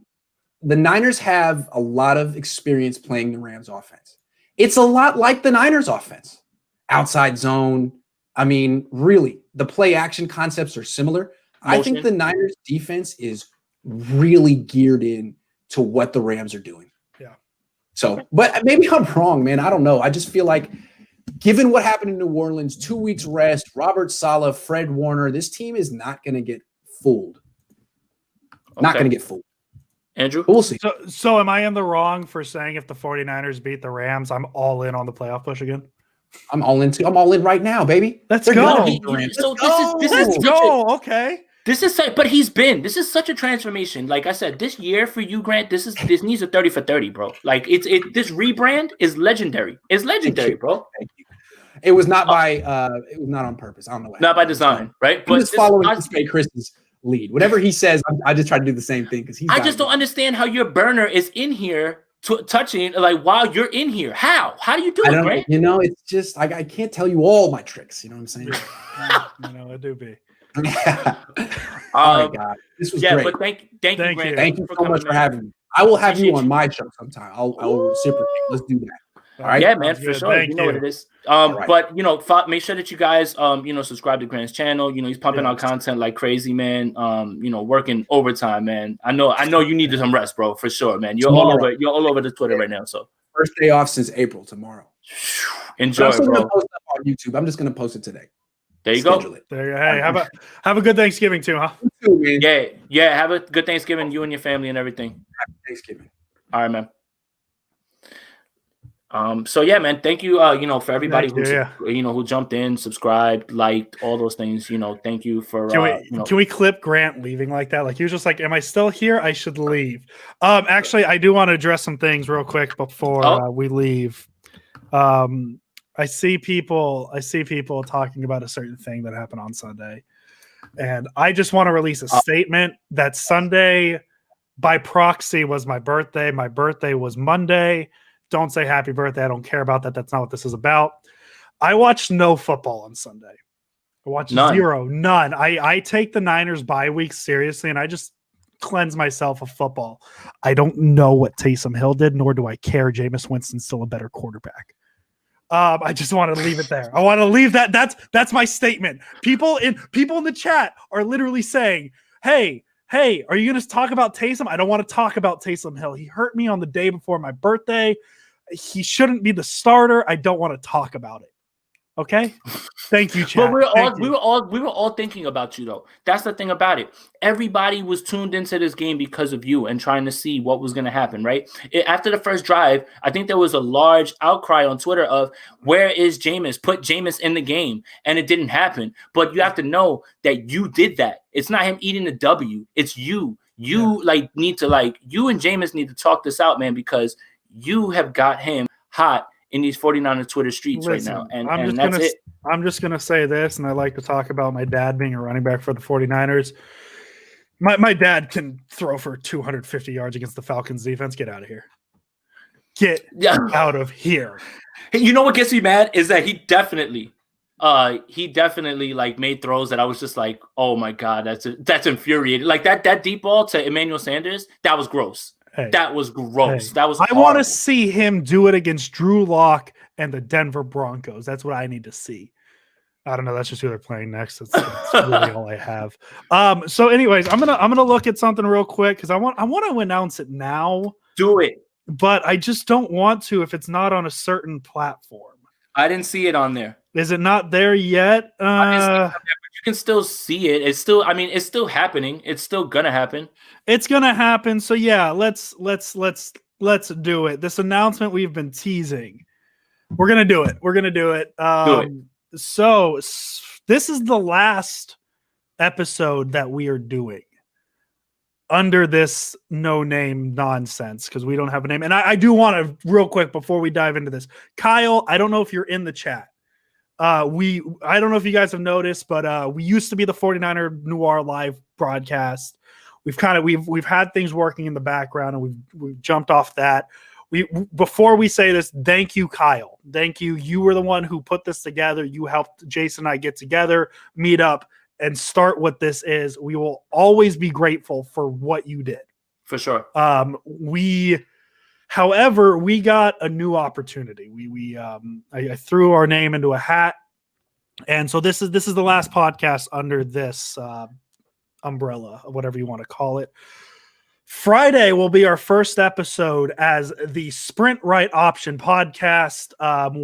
Niners have a lot of experience playing the Rams offense. It's a lot like the Niners offense. Outside zone. I mean, really, the play action concepts are similar. Motion. I think the Niners defense is really geared in to what the Rams are doing. Yeah. So, but maybe I'm wrong, man. I don't know. I just feel like given what happened in New Orleans, 2 weeks rest, Robert Saleh, Fred Warner, this team is not going to get fooled. Not going to get fooled. Andrew? But we'll see. So am I in the wrong for saying if the 49ers beat the Rams, I'm all in on the playoff push again? I'm all in too. I'm all in right now, baby. Let's go. Okay. This is such a transformation. Like I said, this year for you, Grant, this needs a 30 for 30, bro. Like this rebrand is legendary. It's legendary, bro. Thank you. It was not it was not on purpose. I don't know what not by design, right? I'm just following Chris's lead. Whatever he says, I just try to do the same thing because I just don't understand how your burner is in here touching like while you're in here. How do you do it, right? You know, it's just I can't tell you all my tricks. You know what I'm saying? You know, it do be. Yeah. Oh my God, this was great. But thank you, Grant. Thank you so much for having me. I will have you on my show sometime. I'll reciprocate. Let's do that. All right. Yeah, man, for sure. You know what it is. Right. But make sure that you guys subscribe to Grant's channel. He's pumping out content like crazy, man. Working overtime, man. I know you needed some rest, bro, for sure, man. You're all over the Twitter right now. So first day off since April tomorrow. Enjoy, I'm bro. Gonna post it on YouTube. I'm just gonna post it today. There you go. There you go. Hey, have a good Thanksgiving too, huh? You too, man. Yeah. Have a good Thanksgiving, you and your family and everything. Happy Thanksgiving. All right, man. So yeah, man, thank you, for everybody who jumped in, subscribed, liked, all those things, thank you for, can we clip Grant leaving like that? Like he was just like, am I still here? I should leave. Actually, I do want to address some things real quick before we leave. I see people talking about a certain thing that happened on Sunday. And I just want to release a statement that Sunday by proxy was my birthday. My birthday was Monday. Don't say happy birthday. I don't care about that. That's not what this is about. I watched no football on Sunday. I watched none. I take the Niners bye week seriously, and I just cleanse myself of football. I don't know what Taysom Hill did, nor do I care. Jameis Winston's still a better quarterback. I just want to leave it there. I want to leave that. That's my statement. People in the chat are literally saying, Hey, are you going to talk about Taysom? I don't want to talk about Taysom Hill. He hurt me on the day before my birthday. He shouldn't be the starter. I don't want to talk about it. Okay. Thank you, chat. But we were all thinking about you though. That's the thing about it. Everybody was tuned into this game because of you and trying to see what was going to happen, right? After the first drive, I think there was a large outcry on Twitter of where is Jameis? Put Jameis in the game. And it didn't happen. But you have to know that you did that. It's not him eating the W. It's you. You need to you and Jameis need to talk this out, man, because you have got him hot in these 49er Twitter streets right now. And that's it. I'm just going to say this, and I like to talk about my dad being a running back for the 49ers. My dad can throw for 250 yards against the Falcons defense. Get out of here. Get out of here. You know what gets me mad is that he definitely made throws that I was just like, oh my God, that's infuriating. Like that deep ball to Emmanuel Sanders, that was gross. Hey, that was gross. That was. I want to see him do it against Drew Lock and the Denver Broncos. That's what I need to see. I don't know. That's just who they're playing next. That's really all I have. So, anyways, I'm gonna look at something real quick because I want to announce it now. Do it. But I just don't want to if it's not on a certain platform. I didn't see it on there. Is it not there yet? But you can still see it. It's still happening. It's still gonna happen. It's gonna happen. So yeah, let's do it. This announcement we've been teasing. We're gonna do it. Do it. So this is the last episode that we are doing under this no name nonsense because we don't have a name. And I do want to real quick before we dive into this, Kyle. I don't know if you're in the chat. I don't know if you guys have noticed, but we used to be the 49er Noir live broadcast. We've had things working in the background and we've jumped off that. Before we say this, thank you, Kyle. Thank you. You were the one who put this together. You helped Jason and I get together, meet up, and start what this is. We will always be grateful for what you did. For sure. However, we got a new opportunity. I threw our name into a hat, and so this is the last podcast under this umbrella, whatever you want to call it. Friday will be our first episode as the Sprint Right Option podcast,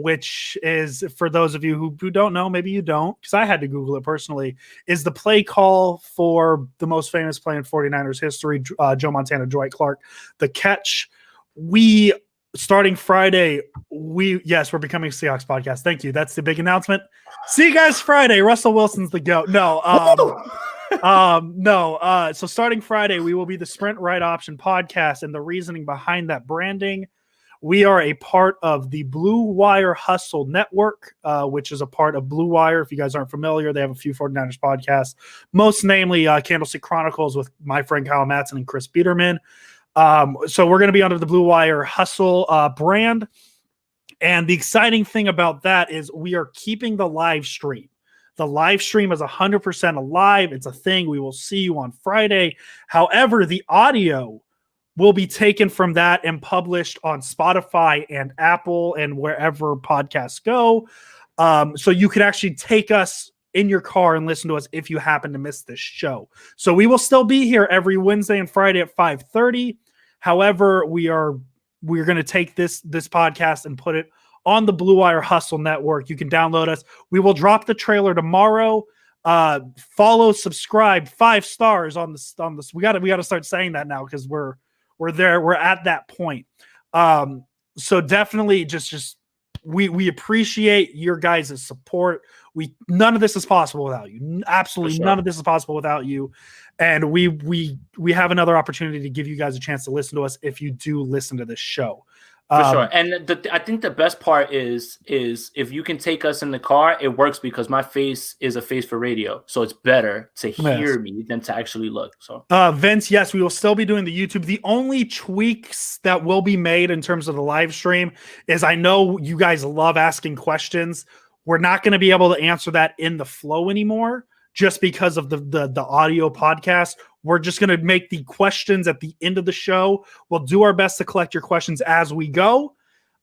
which is, for those of you who don't know, maybe you don't, because I had to Google it personally, is the play call for the most famous play in 49ers history, Joe Montana, Dwight Clark, the catch. Starting Friday, we're becoming a Seahawks podcast. Thank you. That's the big announcement. See you guys Friday. Russell Wilson's the GOAT. So starting Friday, we will be the Sprint Right Option podcast, and the reasoning behind that branding. We are a part of the Blue Wire Hustle Network, which is a part of Blue Wire. If you guys aren't familiar, they have a few 49ers podcasts, most namely Candlestick Chronicles with my friend Kyle Matson and Chris Biederman. So we're going to be under the Blue Wire Hustle brand. And the exciting thing about that is we are keeping the live stream. The live stream is 100% alive. It's a thing. We will see you on Friday. However, the audio will be taken from that and published on Spotify and Apple and wherever podcasts go. So you can actually take us in your car and listen to us if you happen to miss this show. So we will still be here every Wednesday and Friday at 5:30. However, we're going to take this podcast and put it on the Blue Wire Hustle Network. You can download us. We will drop the trailer tomorrow. Follow, subscribe, 5 stars on this. We got to start saying that now because we're there. We're at that point. So definitely just we appreciate your guys' support. None of this is possible without you. Absolutely none of this is possible without you. And we have another opportunity to give you guys a chance to listen to us if you do listen to this show. For sure. And I think the best part is if you can take us in the car, it works because my face is a face for radio. So it's better to hear me than to actually look. So Vince, yes, we will still be doing the YouTube. The only tweaks that will be made in terms of the live stream is I know you guys love asking questions. We're not going to be able to answer that in the flow anymore just because of the audio podcast. We're just going to make the questions at the end of the show. We'll do our best to collect your questions as we go,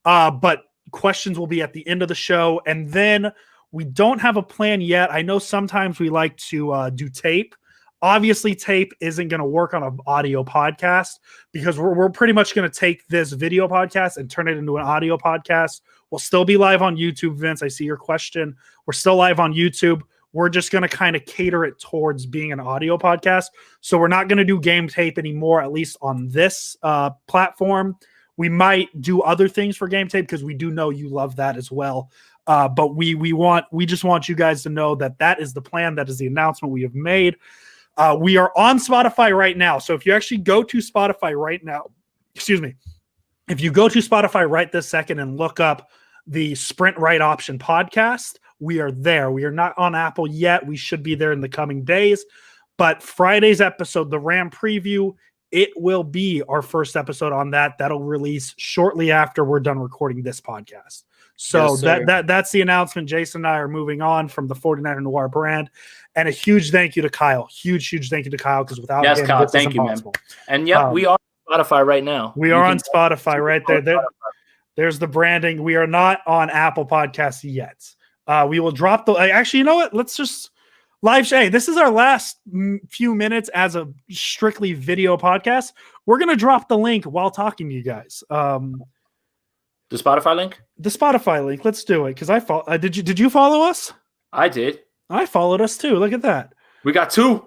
but questions will be at the end of the show. And then we don't have a plan yet. I know sometimes we like to do tape. Obviously, tape isn't going to work on an audio podcast because we're pretty much going to take this video podcast and turn it into an audio podcast. We'll still be live on YouTube, Vince. I see your question. We're still live on YouTube. We're just going to kind of cater it towards being an audio podcast. So we're not going to do game tape anymore, at least on this platform. We might do other things for game tape because we do know you love that as well. But we just want you guys to know that is the plan. That is the announcement we have made. We are on Spotify right now. So if you actually go to Spotify right now, if you go to Spotify right this second and look up the Sprint Right Option podcast, we are there. We are not on Apple yet. We should be there in the coming days. But Friday's episode, the Ram preview, it will be our first episode on that. That'll release shortly after we're done recording this podcast. So that's the announcement. Jason and I are moving on from the 49er Noir brand. And a huge thank you to Kyle. Huge thank you to Kyle because without him, Kyle, this thank is you, impossible. Man. And we are on Spotify right now. We are on Spotify right there. There's the branding. We are not on Apple Podcasts yet. We will drop actually, you know what? Let's just live. Hey, this is our last few minutes as a strictly video podcast. We're going to drop the link while talking to you guys. The Spotify link? The Spotify link. Let's do it. Because did you follow us? I did. I followed us too. Look at that. We got 2.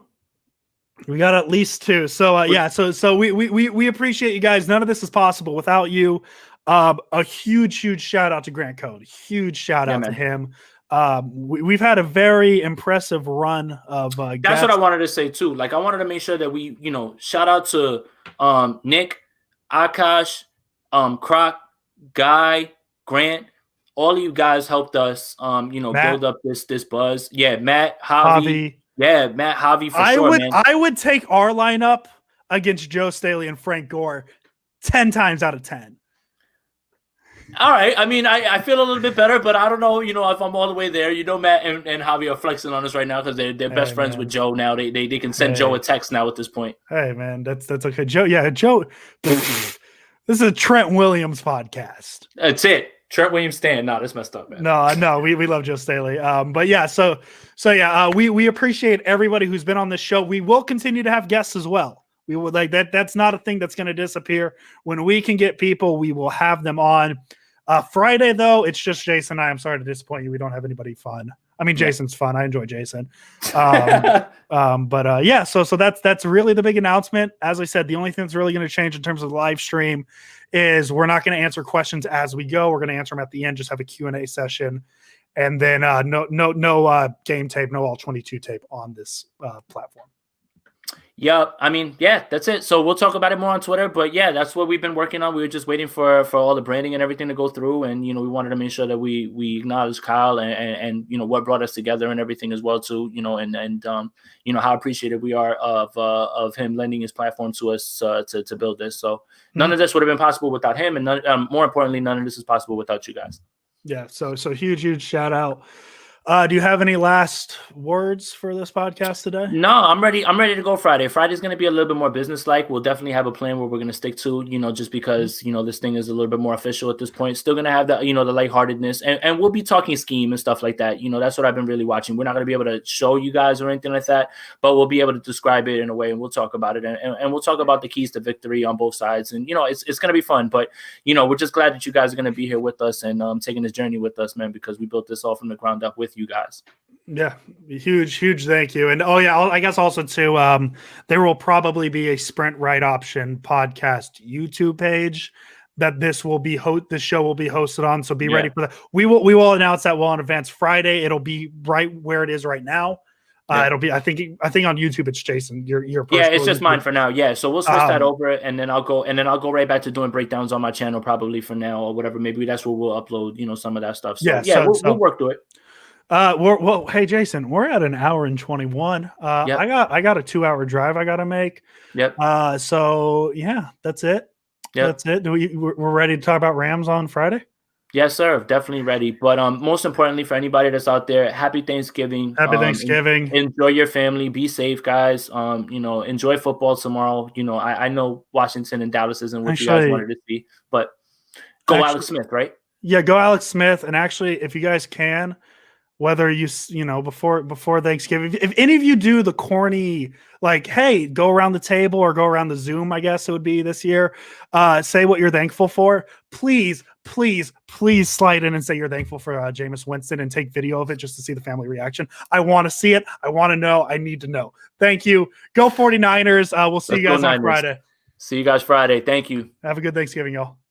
We got at least 2. So So we appreciate you guys. None of this is possible without you. A huge shout out to Grant Cohn. Huge shout out to him. We've had a very impressive run of that's guests. what I wanted to say too. Like I wanted to make sure that we, shout out to Nick, Akash, Croc, Guy, Grant. All of you guys helped us build up this buzz. Yeah, Matt, Javi. Yeah, Matt, Javi for sure, man. I would take our lineup against Joe Staley and Frank Gore 10 times out of 10. All right. I mean, I feel a little bit better, but I don't know, if I'm all the way there. Matt and Javi are flexing on us right now because they're best friends with Joe now. They can send Joe a text now at this point. Hey, man, that's okay. Joe, this is a Trent Williams podcast. That's it. Trent Williams stand. No, that's messed up, man. No, we love Joe Staley. But yeah, we appreciate everybody who's been on this show. We will continue to have guests as well. We would like that. That's not a thing that's going to disappear. When we can get people, we will have them on. Friday, though, it's just Jason and I. I'm sorry to disappoint you. We don't have anybody fun. I mean, Jason's fun. I enjoy Jason. But yeah, so that's really the big announcement. As I said, the only thing that's really going to change in terms of the live stream is we're not going to answer questions as we go. We're going to answer them at the end, just have a Q&A session. And then no game tape, no all 22 tape on this platform. Yeah, I mean, yeah, that's it. So we'll talk about it more on Twitter, but yeah, that's what we've been working on. We were just waiting for all the branding and everything to go through, and we wanted to make sure that we acknowledge Kyle and what brought us together and everything as well too. And how appreciative we are of him lending his platform to us to build this. So none of this would have been possible without him, and more importantly, none of this is possible without you guys. Yeah, so huge shout out. Do you have any last words for this podcast today? No, I'm ready. I'm ready to go Friday. Friday's going to be a little bit more business-like. We'll definitely have a plan where we're going to stick to, just because, this thing is a little bit more official at this point. Still going to have the, the lightheartedness, and we'll be talking scheme and stuff like that. That's what I've been really watching. We're not going to be able to show you guys or anything like that, but we'll be able to describe it in a way, and we'll talk about it, and we'll talk about the keys to victory on both sides. And, it's going to be fun, but, we're just glad that you guys are going to be here with us and taking this journey with us, man, because we built this all from the ground up with you guys. Yeah, huge thank you. And I guess also too, there will probably be a Sprint Right Option podcast YouTube page that this show will be hosted on. So be ready for that. We will announce that well in advance. Friday, it'll be right where it is right now. It'll be, I think on YouTube it's Jason. Your yeah, it's just mine for now. Yeah, so we'll switch that over, and then I'll go right back to doing breakdowns on my channel probably for now or whatever. Maybe that's where we'll upload some of that stuff. So we'll work through it. Well, hey Jason, we're at an hour and 21. Yep. I got a 2-hour drive I got to make. Yep. So yeah, that's it. Yep. That's it. We're ready to talk about Rams on Friday. Yes, sir. Definitely ready. But most importantly, for anybody that's out there, happy Thanksgiving. Happy Thanksgiving. Enjoy your family. Be safe, guys. Enjoy football tomorrow. I know Washington and Dallas isn't what you guys wanted to see, but go Alex Smith, right? Yeah, go Alex Smith. And actually, if you guys can, whether before Thanksgiving, if any of you do the corny, like, hey, go around the table or go around the Zoom, I guess it would be this year, say what you're thankful for, please slide in and say you're thankful for Jameis Winston and take video of it just to see the family reaction. I want to see it. I want to know. I need to know. Thank you. Go 49ers. We'll see you guys on Friday. See you guys Friday. Thank you. Have a good Thanksgiving, y'all.